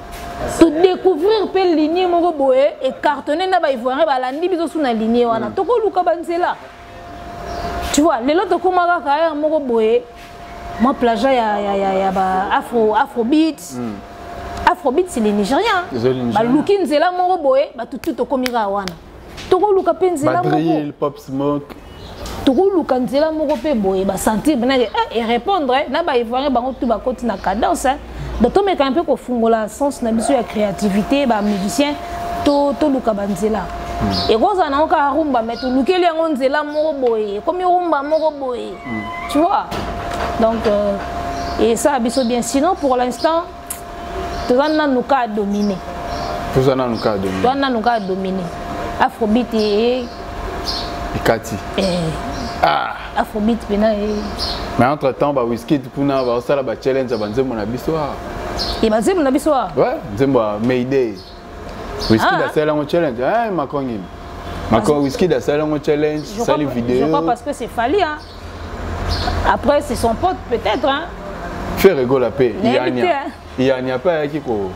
A: To découvrir pe lignée moko boye et cartonner na ba ivoirien ba landi biso sous na lignée wana to luka banzela. Tu vois, les autres comment carrière moko boye moi plagia ya ba afrobeat. Afrobeat c'est les Nigériens. Ba looking zela moko boye ba tout komira wana. Toko luka penzela moko.
B: Drill, pop smoke.
A: Toko luka nzela moko pe boye ba sentir bena et répondre na ba ivoirien bango tout ba koti na cadence. Donc to meka un peu ko fungola sens na biso ya créativité ba musicien to luka banzela. Et quand on a encore rumba, mais tout le monde est là, comme rumba, tu vois. Donc, et ça a bien. Sinon, pour l'instant, tout ça nous a dominé.
B: Tout ça nous a dominé.
A: Tout ça nous a dominé. Afrobeat et
B: Kati.
A: Afrobeat,
B: mais entre temps, Wizkid, on a ça la challenge, on a mon abissoir.
A: Et on a mon abissoir.
B: Ouais, c'est moi, Mayday. Wizkid a fait un challenge. Ah, Macron, Wizkid a fait un challenge. Ça les vidéos.
A: Je crois parce que c'est Fali. Hein. Après, c'est son pote peut-être. Hein.
B: Fais rigoler la paix. Il y a pas qui ko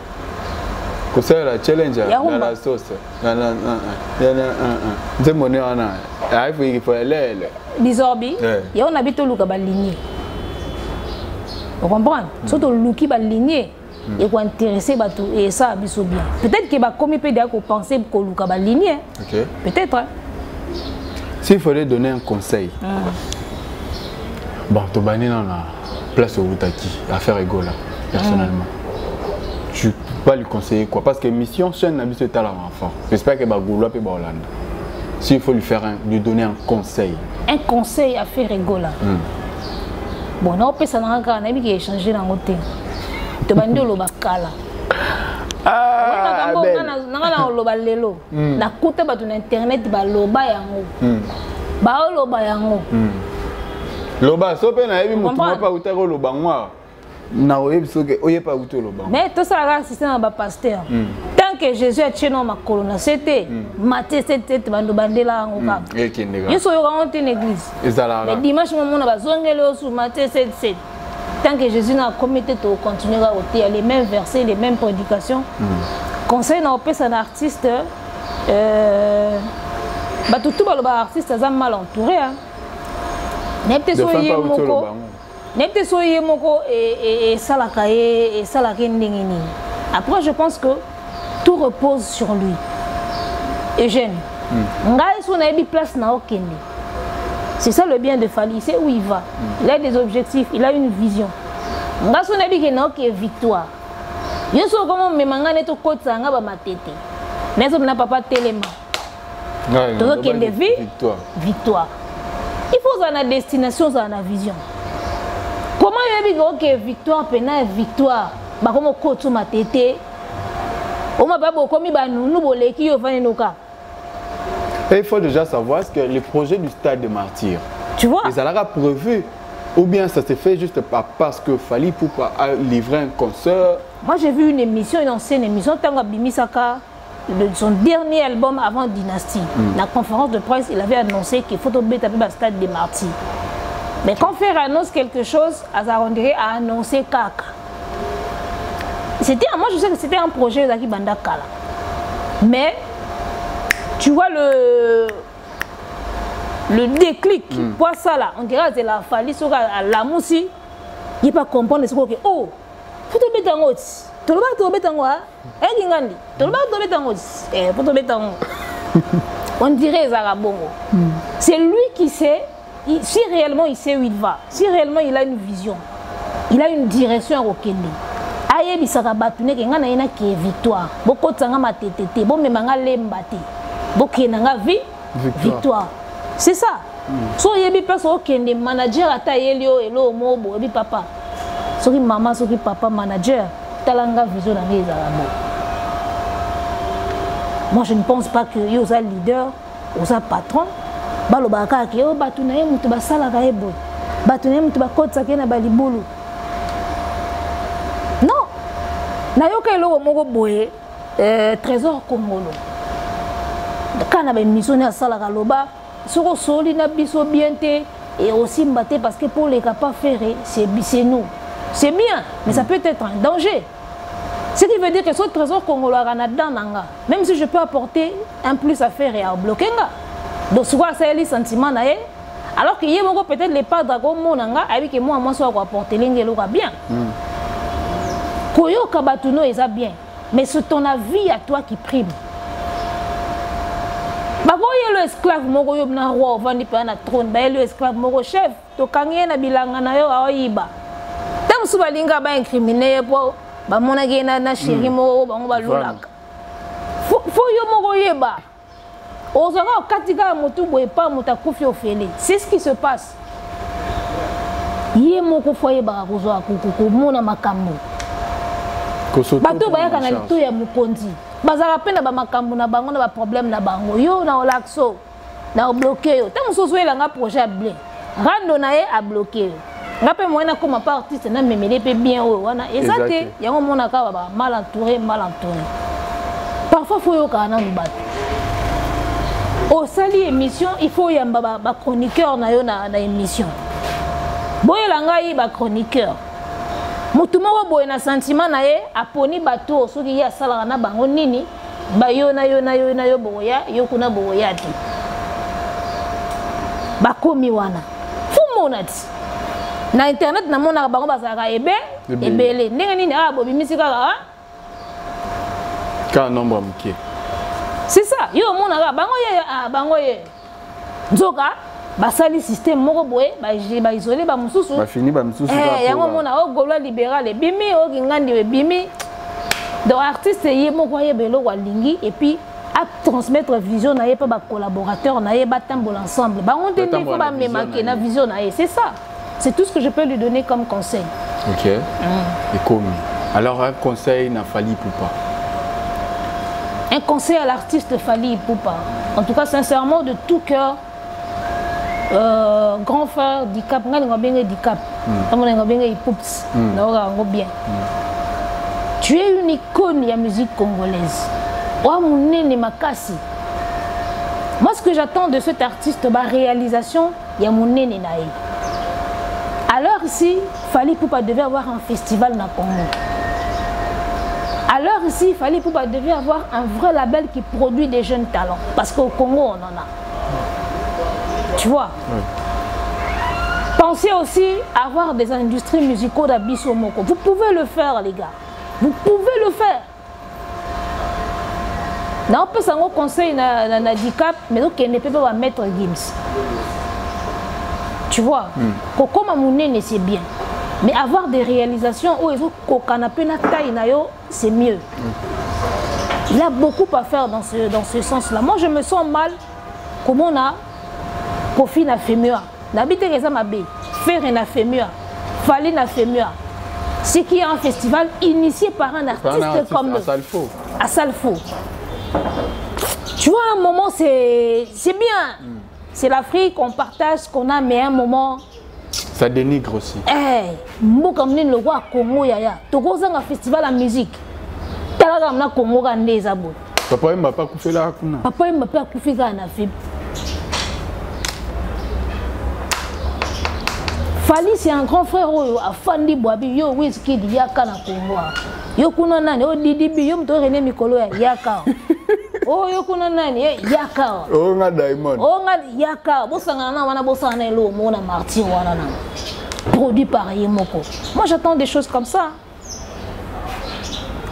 B: ça la challenge dans la sauce. C'est mon nom. Il faut aller.
A: Bizorbi. Il y a on habite au Luka Baligné. Vous comprenez? Surtout le Luki Baligné. Et qu'on intéressé et ça biso bien. Peut-être que va comme peut dire qu'on pensait que Luka Baligné. Peut-être. Hein?
B: S'il fallait donner un conseil. Bon, tu bannis dans la place au Boutaki à faire Egola personnellement. Je ne peux pas lui conseiller quoi parce que mission chaîne n'a pas été à l'enfant. J'espère que Bagoula peut Hollande. S'il faut lui donner un conseil. Un
A: conseil à faire Egola. Bon, on peut s'en rendre compte, on a échangé dans le côté. Tu vas dire le bakala. Ah, ben. Na kuta ba tuna internet ba loba yango. Ba loba yango.
B: Loba so pe na yebi mutu pa utako loba ngwa. Na oyebi so ke oyepa uto loba.
A: Mais tout ça là système ba pasteur. Tant que Jésus a tué dans ma colonne, c'était Matthieu 7 bando bandela yango ka. Yeso yo ka une église. Mais dimanche moment na ba zongele osu Matthieu 7. Tant que Jésus n'a commis de continuer à ôter les mêmes versets, les mêmes prédications. Conseil n'a pas un artiste. Tout le artiste est mal entouré. Nepte soye moko et salakaye et salakaye ndengeni. Après je pense que tout repose sur lui. Eugène. Ngai son a place na okende. C'est ça le bien de Fally, il sait où il va. Il a des objectifs, il a une vision. Ngai son a dit que victoire. Yo so comment me manga neto kotsa nga ba matete. Mais on n'a pas téléma. Donc il est victoire. Victoire. Il faut avoir une destination, une vision. Comment il y a que victoire, pena victoire, bah comment coach ma tête, on m'a pas beaucoup mis nous bolé qui y noka.
B: Et il faut déjà savoir ce que le projet du stade des martyrs.
A: Tu vois?
B: Ils allaient prévu ou bien ça s'est fait juste parce que Fally Ipupa a livré un concert.
A: Moi j'ai vu une émission, une ancienne émission, Tango Bimisaka. Son dernier album avant Dynastie, la conférence de presse, il avait annoncé qu'il faut tomber taper le stade des martyrs. Mais quand Fer annonce quelque chose, Azarondéré a annoncé Kaka. Moi je sais que c'était un projet d'Aki Bandakala. Mais tu vois le déclic, quoi ça là, on dirait que la Fally sur la moussi, il ne peut pas comprendre ce que oh, faut tomber dans l'autre. On dirait Zarabongo. C'est lui qui sait, si réellement il sait où il va, si réellement il a une vision, il a une direction à Okende. Aye bisaka batune ke ngana ina ki victoire. Boko tsanga matetete, bo memanga lembate. Boke nanga victoire. C'est ça. So yebi peso Okende manager ata yelio elo mobo yebi papa. Soki maman soki papa manager. Talanga vision dans les arabes. Moi je ne pense pas que vous êtes leader, vous êtes patron. Balobaka ki o batunaye mutu basala ka ebo. Batunaye mutu bakotsa ke na balibulu. Non. Na yoka elo moko boye trésor congolo. Kana ba mission na sala ka loba, soko soli na biso bienté et aussi mbaté parce que pour les capables faire c'est nous. C'est bien, mais ça peut être un danger. Ce qui veut dire que ce trésor congolais même si je peux apporter un plus à faire et à bloquer, donc souvent c'est les sentiments alors qu'il y a peut-être les pas d'accord avec moi soit apporter l'ingélo bien. Koyo kabatuno est bien, mais c'est ton avis à toi qui prime. Bagoye le esclave moko yo na roi vandi pa na trône, ba le esclave moko chef to kangé na bilanga na yo aoyiba. Tam subalinga ba incriminé po ba mona gena na chéri mo ba ngo balulaka. Fo yo moko yeba. Ozanga katika mutu boye pa mutakufi ofele. C'est ce qui se passe. Yé moko foye ba kozwa kuku mona makambo. Bato bayaka na lito ya mukonzi. Bazara pena ba makambo na bango na ba problème na bango. Yo na olaxo na bloqué yo. Tam soso elanga projet blé. Rando na ye a bloqué. Ngape moyena comme pas artiste na memele pe bien o wana ezate yango mona ka ba mal entouré. Parfois faut yo kana mbato. Au sali émission, il faut yamba ba chroniqueur na yo na émission. Boyelanga yi ba chroniqueur. Mutu moko boye na sentiment na ye aponi bato soki ya sala na bango nini ba yo na yo boya yo kuna boya ti. Ba komi wana. Fu monati. Na internet na mona bango bazaka ebele ndenge nini bobimisi kaka
B: ka nombre mukie.
A: C'est ça, yo mona bango ye nzoka basali système moko boye ba isolé ba mususu
B: ba fini ba mususu
A: yango mona o golo libéral bimi o ngandi bimi donc artiste ye moko ye belo wa lingi et puis à transmettre vision na ye pa ba collaborateur na ye ba tambola ensemble ba on tende ko ba memake na vision na ye, c'est ça. C'est tout ce que je peux lui donner comme conseil.
B: OK. Et comme alors un conseil n'a Fally Ipupa.
A: Un conseil à l'artiste Fally Ipupa. En tout cas, sincèrement, de tout cœur, grand frère Dicap, tu es une icône de la musique congolaise. Moi, ce que j'attends de cet artiste, ma réalisation, il y a mon nez. Alors ici, Fally Ipupa devait avoir un festival dans le Congo. Alors ici, Fally Ipupa devait avoir un vrai label qui produit des jeunes talents. Parce qu'au Congo, on en a. Tu vois? Pensez aussi à avoir des industries musicales d'Abisso Moko. Vous pouvez le faire, les gars. Vous pouvez le faire. Non, on peut s'en conseiller un handicap, mais donc il ne peut pas mettre Gims. Tu vois, Coco Mamounene, c'est bien. Mais avoir des réalisations où ils ont canapé na taille, c'est mieux. Il a beaucoup à faire dans ce sens-là. Moi, je me sens mal. Comment on a Kofi n'a fait mieux. N'habite les Amabé. Ferre n'a fait mieux. Fali n'a fait mieux. C'est qu'il y a un festival initié par un artiste comme
B: à Salfo.
A: À Salfo. Tu vois, un moment, c'est bien. C'est l'Afrique, on partage ce qu'on a, mais à un moment...
B: Ça dénigre aussi.
A: Eh, Mboka mnene le roi Congo yaya. Toko zanga festival de musique. Talaga mna Congo ga ndeza bo.
B: Papa m'a pas coupé là kuna.
A: Papa m'a pas coupé ga na fait. Fali c'est un grand frère oyo afandi boabi yo Wizkid yaka na Congo. Yo kuna nani o Didibi yo mto René Mikolo ya yaka. Oh yo kuna nani yaka.
B: Oh nga Diamond.
A: Oh nga yaka. Bosanga na wana bosanga elo mona Martin wana na. Produit par Yemoko. Moi j'attends des choses comme ça.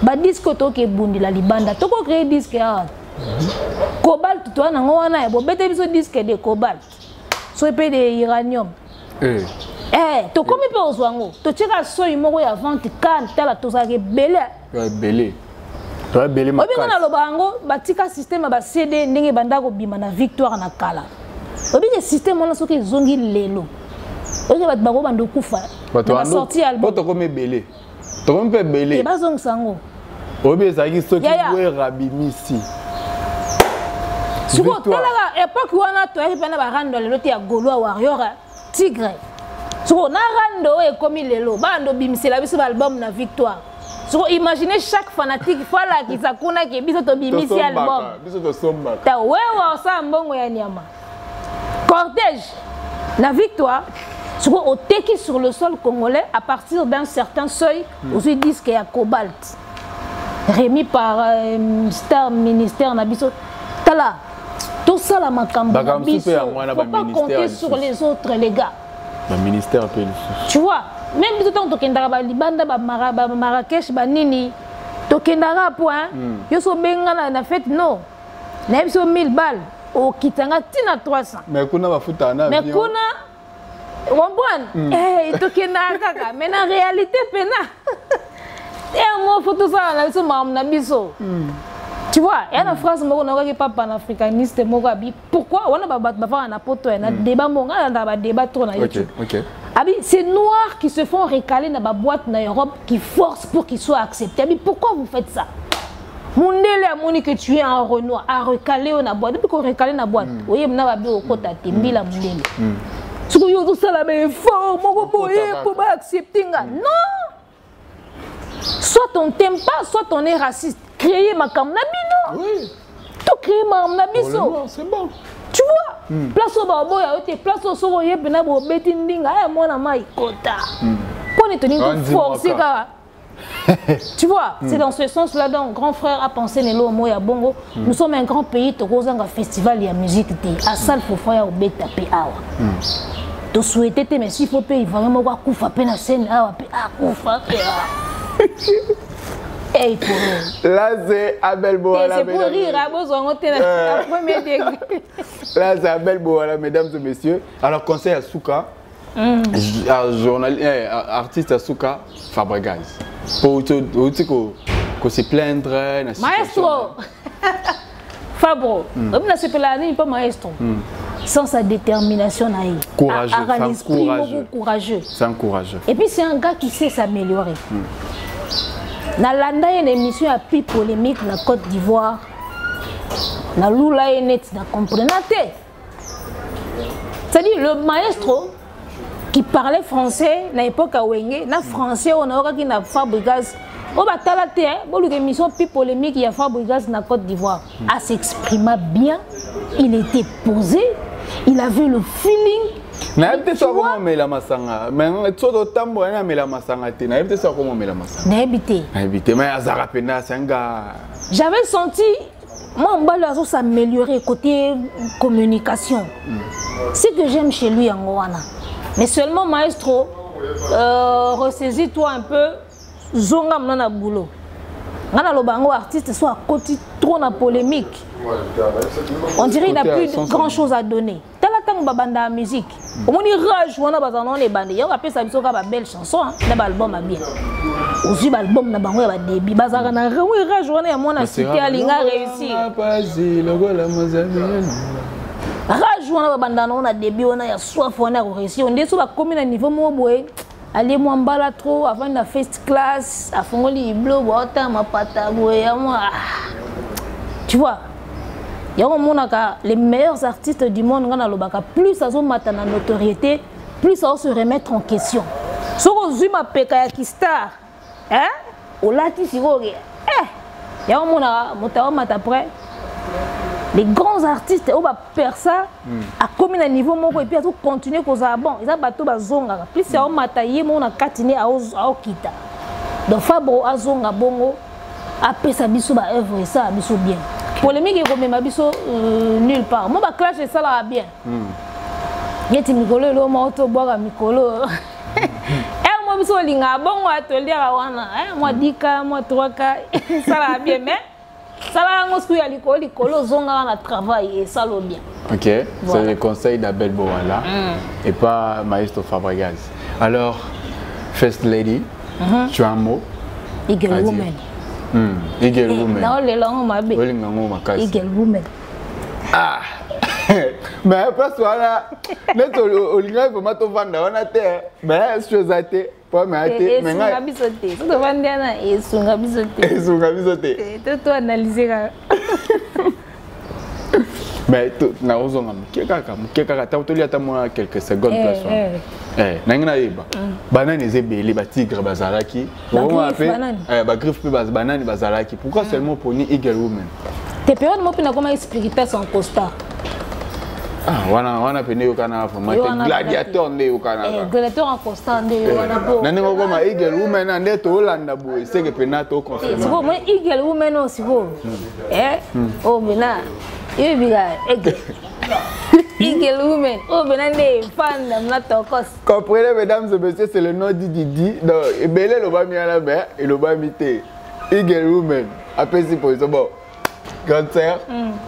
A: Ba disque toke bundi la libanda. Toko créer disque ya. Cobalt toi na wana ya bo bete biso disque de cobalt. So épée de uranium. To comme peu ozwango. To tira so imoko ya vente kan tala tozake belé.
B: Belé. Toi belé ma.
A: Obi na lobango batika système ba CD ndenge banda ko bima na victoire na kala. Obi ke système ona soki zongi lelo. Obi bat bango bando kufa. Ba sorti album.
B: To comme belé. To comme peu belé.
A: E bazong sango.
B: Obi ezaki soki we rabimisi.
A: Suko tala époque wana to ari pena ba rando lelo ti ya Gaulois Warrior Tigre. Suko na rando e komi lelo bando bimisela biso album na victoire. So imaginez chaque fanatique fala qui sakuna qui biso to bimisi album.
B: Biso to somba.
A: Ta wewa sa mbongo ya nyama. Cortège la victoire. So au teki sur le sol congolais à partir d'un certain seuil, aussi disque à cobalt. Remis par Star Ministère na biso. Tala. Tout ça la makambo. Faut pas compter sur les autres les gars.
B: Le ministère appelle.
A: Tu vois, même si tu as libanda Marrakech banini, tu as point, yo so benga na fête non. Na biso 1000 balles au kitanga tina 300.
B: Mais kuna bafuta na
A: avion. Mais kuna comprendre to kenda kaka, mais en réalité pena. Et moi faut tout ça na biso mam na biso. Tu vois, il y a une phrase qui est pas panafricaniste. Pourquoi on a un poto, un débat, un débat trop na YouTube. C'est noirs qui se font recaler dans la boîte en Europe, qui forcent pour qu'ils soient acceptés. Pourquoi vous faites ça? Mondele a moni que tu es un Renoir, à recaler dans la boîte. Depuis qu'on recale dans la boîte, vous voyez, on a au côté de Mbila Mondele. Si vous avez ça, mais fort, pour accepter. Non! Soit on t'aime pas, soit on est raciste. Créer ma kamnabino.
B: Oui.
A: Tu crées ma kamnabiso.
B: C'est bon.
A: Tu vois? Place au babo, il y a place au sobo, il y a benabo betindinga, il y a mon amai kota. Pour ne tenir forcer. Tu vois? C'est dans ce sens-là donc grand frère a pensé Nelo Moya Bongo. Nous sommes un grand pays, tu as un festival de musique à salle pour faire au beta awa. Tu souhaites mais s'il faut payer vraiment quoi koufa pena scène awa koufa.
B: Là c'est Abel Boala.
A: C'est pour rire à la première degré.
B: Là c'est Abel Boala, mesdames et messieurs. Alors conseil à Souka, artiste à Souka, Fabregas. Pour que se plaindre.
A: Maestro. Fabro. On ne se plaint pas maestro. Sans sa détermination,
B: courageux,
A: courageux.
B: C'est un courageux.
A: Et puis c'est un gars qui sait s'améliorer. Na landa une émission à plus polémique na Côte d'Ivoire. Na lula net na comprenate. C'est-à-dire le maestro qui parlait français à l'époque à Wenge, na français on a qui na Fabregas. On va talater bon l'émission plus polémique il y a Fabregas na Côte d'Ivoire. A s'exprima bien, il était posé, il avait le feeling.
B: Naïbte ça comment mais la masanga mais tout autant bon mais la masanga té naïbte ça comment mais la masanga naïbte mais azara pena sanga
A: j'avais senti moi Mbalo s'améliorer côté communication ce que j'aime chez lui en Rwanda Mais seulement maestro, ressaisis-toi un peu, zonga mnana boulot. Ngana lo bango artiste soit à côté trop na polémique. On dirait qu'il n'a plus grand chose à donner. Tel temps babanda la musique. Au moins il rage wana bazana les bandé. Il y a rappelé ça biso ka ba belle chanson hein, na album a bien. Aussi album na bango ya ba début bazaka na rage wana ya mona cité alinga réussir. Rage wana babanda na début wana ya soif wana réussir. On dit so ba commis na niveau mo boy. Allez moi mbala trop avant la first class à fongoli bleu bota ma pata boy moi. Tu vois, il y a les meilleurs artistes du monde, plus ils ont la notoriété, plus ils se remettre en question. Si vous avez un star, hein, au lati si vous il y a après les grands artistes au persa à commun à niveau mon et puis à tout continuer cause bon ils ont bateau bazonga plus c'est on mataillé mon a katiné à okita donc Fabro azonga bongo après ça biso ba œuvre ça biso bien polémique est comme ma biso nulle part moi ba clash ça là bien yeti mikolo lo ma auto boga mikolo moi biso linga bongo atelier wana moi 10K moi 3K ça là bien mais ça là on se y likolo zonga na travail et ça lo bien.
B: OK, voilà. C'est le conseil d'Abel Bowala et pas Maestro Fabregas. Alors First Lady, tu as un mot?
A: Eagle Woman.
B: Eagle Woman.
A: Non, les langues mabé. Eagle Woman.
B: Ah. Mais parce que là, net au linga pour mato vanda on a terre. Mais chose à terre. Pas mais mais
A: sunga bisoté. Ça doit vendre na et sunga bisoté.
B: Sunga bisoté.
A: Tout analyser.
B: Mais na ozonga keka tautoli ata moi quelques secondes place. Nangina yeba. Banane ezebeli ba tigre bazalaki. On appelle ba griffe pe banane bazalaki. Pourquoi seulement pour ni Eagle Woman?
A: Tes périodes mo pina comment expliquer son constat.
B: Ah, wana pene yokana vraiment gladiateur nde yokana.
A: Gladiateur en constant nde wana po.
B: Nani ngoko ma Eagle Woman ande to Holanda boy, c'est que pena to confirmer.
A: C'est bon, moi Eagle Woman aussi bon. Oh mena. Eagle Woman. Oh benande fan na tokos.
B: Comprenez mesdames et messieurs, c'est le nom Didi. Donc ebele lo ba mi ala be, et lo ba mité. Eagle Woman. Après si pour bon. Grande sœur,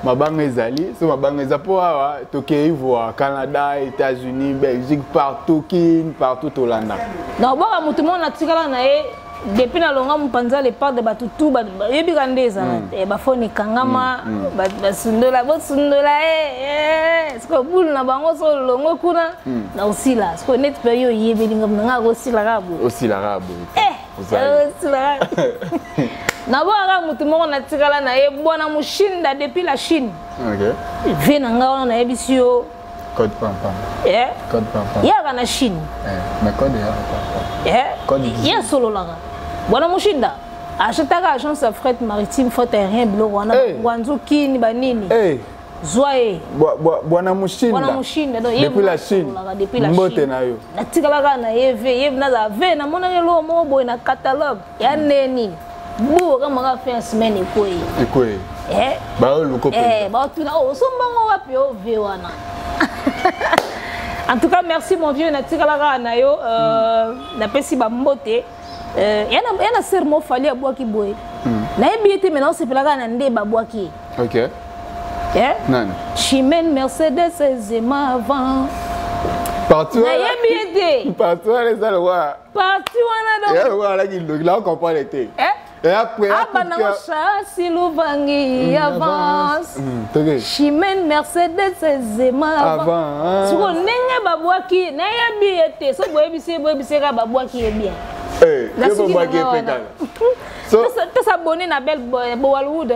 B: ma banque ezali, so ma banque ezapo awa, toke voir Canada, États-Unis, Belgique, partout au Hollande.
A: Non, bon, tout le monde a tiré là depuis na longa mpanza les parts de batutu ba yebi kandeza e ba foni kangama ba sundola sko bul na bango so longo kuna na osila sko net pe yo yebi ngam nga osila rabu osila na boga mutu moko na tikala na ye bona mushinda depuis la Chine. OK. Vient nga na ebisio
B: code pam. Code pam.
A: Ya kana Chine.
B: Mais code ya.
A: Code ya solo là. Bona mushinda. Acheta ka agence de fret maritime faute aérien blo wana wanzuki ni banini. Zoae.
B: Bona mushinda depuis la Chine. Mbote na yo.
A: Na tikala kana ye na za ve na mona lo mo boy na catalogue. Ya neni. Bon, quand on a fait une semaine, il
B: quoi?
A: En tout cas, merci mon vieux.
B: OK.
A: Chimène Mercedes Zema avant.
B: Partout les allois.
A: Partout
B: là on comprend l'été. Et après
A: si l'ouvangi avance. Chimène Mercedes Zema avant. Si on n'est pas boaki, n'est bien. So boy babouaki est bien. Tu s'abonner à Belle Bollywood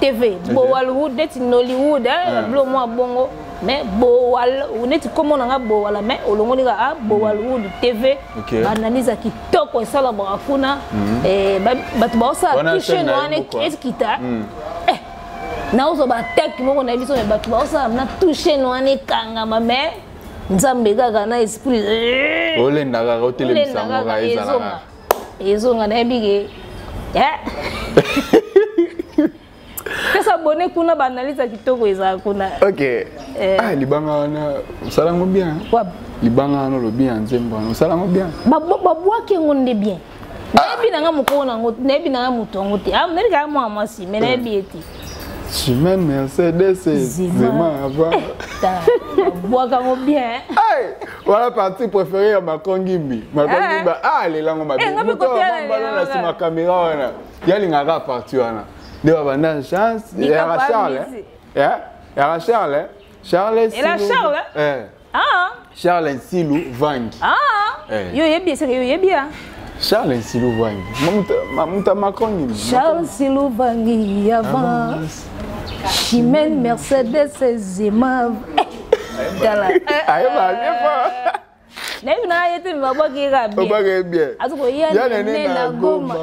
A: TV, Bollywood, Nollywood, Bleu moi bongo. Mais Bowal, on est comme on a Bowal, mais au long de la Bowalwood TV, analyse qui top ça la barafuna et batbossa touché no ane kita na ozo ba tek mo na biso batbossa na touché no ane kanga mame nzambe gaga na esprit
B: olenda ga hôtel bisango ezala
A: ezonga na bige Qu'est-ce abonné kuna banalisa kitoko eza kuna.
B: OK. Ah libanga na salango bien.
A: Wa
B: libanga no lo bien nzembo no sala mo bien
A: babwa ke ngonde bien nebi nanga mukona ngote nebi nanga mutongo te ah nebi ka mo amasi mais nebi eti
B: Chimène Mercedes Zema avant
A: babwa ka ngo bien
B: voilà partie préférée à Makongimbi ah les langues ma bien
A: ngabe kote
B: na si ma caméra wana yali ngaka partie wana de bana chance ya Charles ya Charles Charles
A: et la Charles ah
B: Charles Nsilou Vangi
A: yo yebi c'est yo yebi
B: Charles Nsilou Vangi mamuta Makongimbi
A: Charles Nsilou Vangi avant Chimène Mercedes Zema dala
B: aye ba
A: nebi na yete babwa ki ga bien
B: babwa bien
A: azuko yene na goma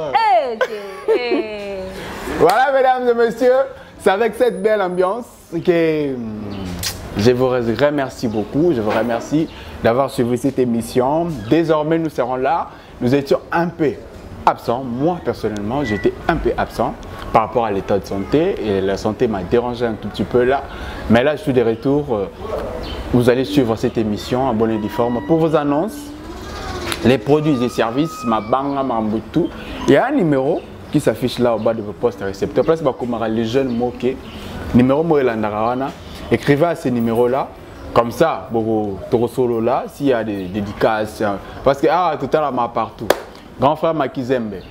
B: Voilà, mesdames et messieurs, c'est avec cette belle ambiance que je vous remercie beaucoup. Je vous remercie d'avoir suivi cette émission. Désormais, nous serons là. Nous étions un peu absents. Moi, personnellement, j'étais un peu absent par rapport à l'état de santé. Et la santé m'a dérangé un tout petit peu là. Mais là, je suis de retour. Vous allez suivre cette émission en bonne et due forme. Pour vos annonces, les produits et services, ma banga, ma mboutou, il y a un numéro qui s'affiche là au bas de vos postes récepteurs. Place Bakoumara, les jeunes moqués. Numéro Moelandarawana. Écrivez à ce numéro là. Comme ça, Toro Solo là, s'il y a des dédicaces. Parce que tout à l'heure, ma partout. Grand frère Makizembe.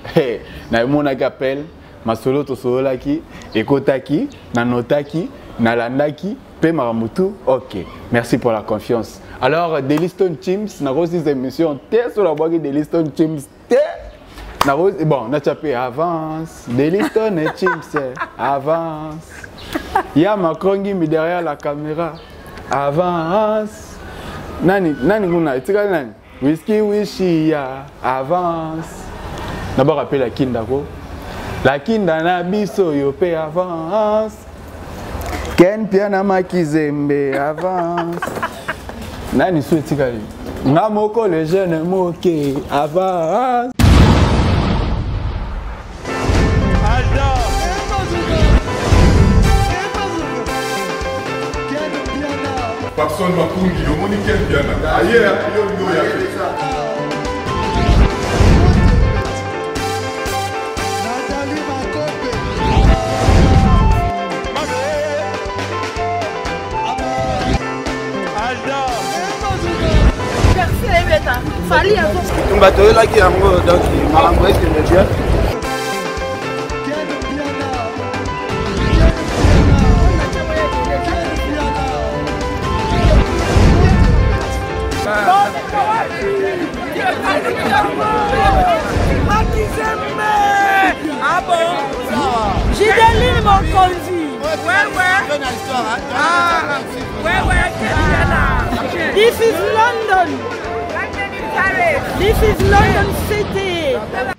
B: Na mon appel, ma solo to solo là qui, Ekotaki, Nanotaki, Nalandaki, Pe Maramutu. Ok. Merci pour la confiance. Alors, Deliston Teams, n'a pas aussi émissions. T'es sur la boîte de Deliston Teams. Bon, on a tapé avance, Deliston et Chips, avance. Il y a Makrongi mais derrière la caméra, avance. Nani, tu sais nani? Whisky Wishy, avance. D'abord rappelle la Kinda ko. La Kinda na biso yo pe avance. Ken Piana Makizembe, avance. Nani souhaite kali? Ngamoko les jeunes moqués, avance.
I: Personne m'a connu, on est quel bien là. Aïe,
G: on va te là qui a donc m'a envoyé que le bien.
H: Ah bon? J'ai des livres mon conduit. Ouais. Ah, ouais. This is London. This is London City.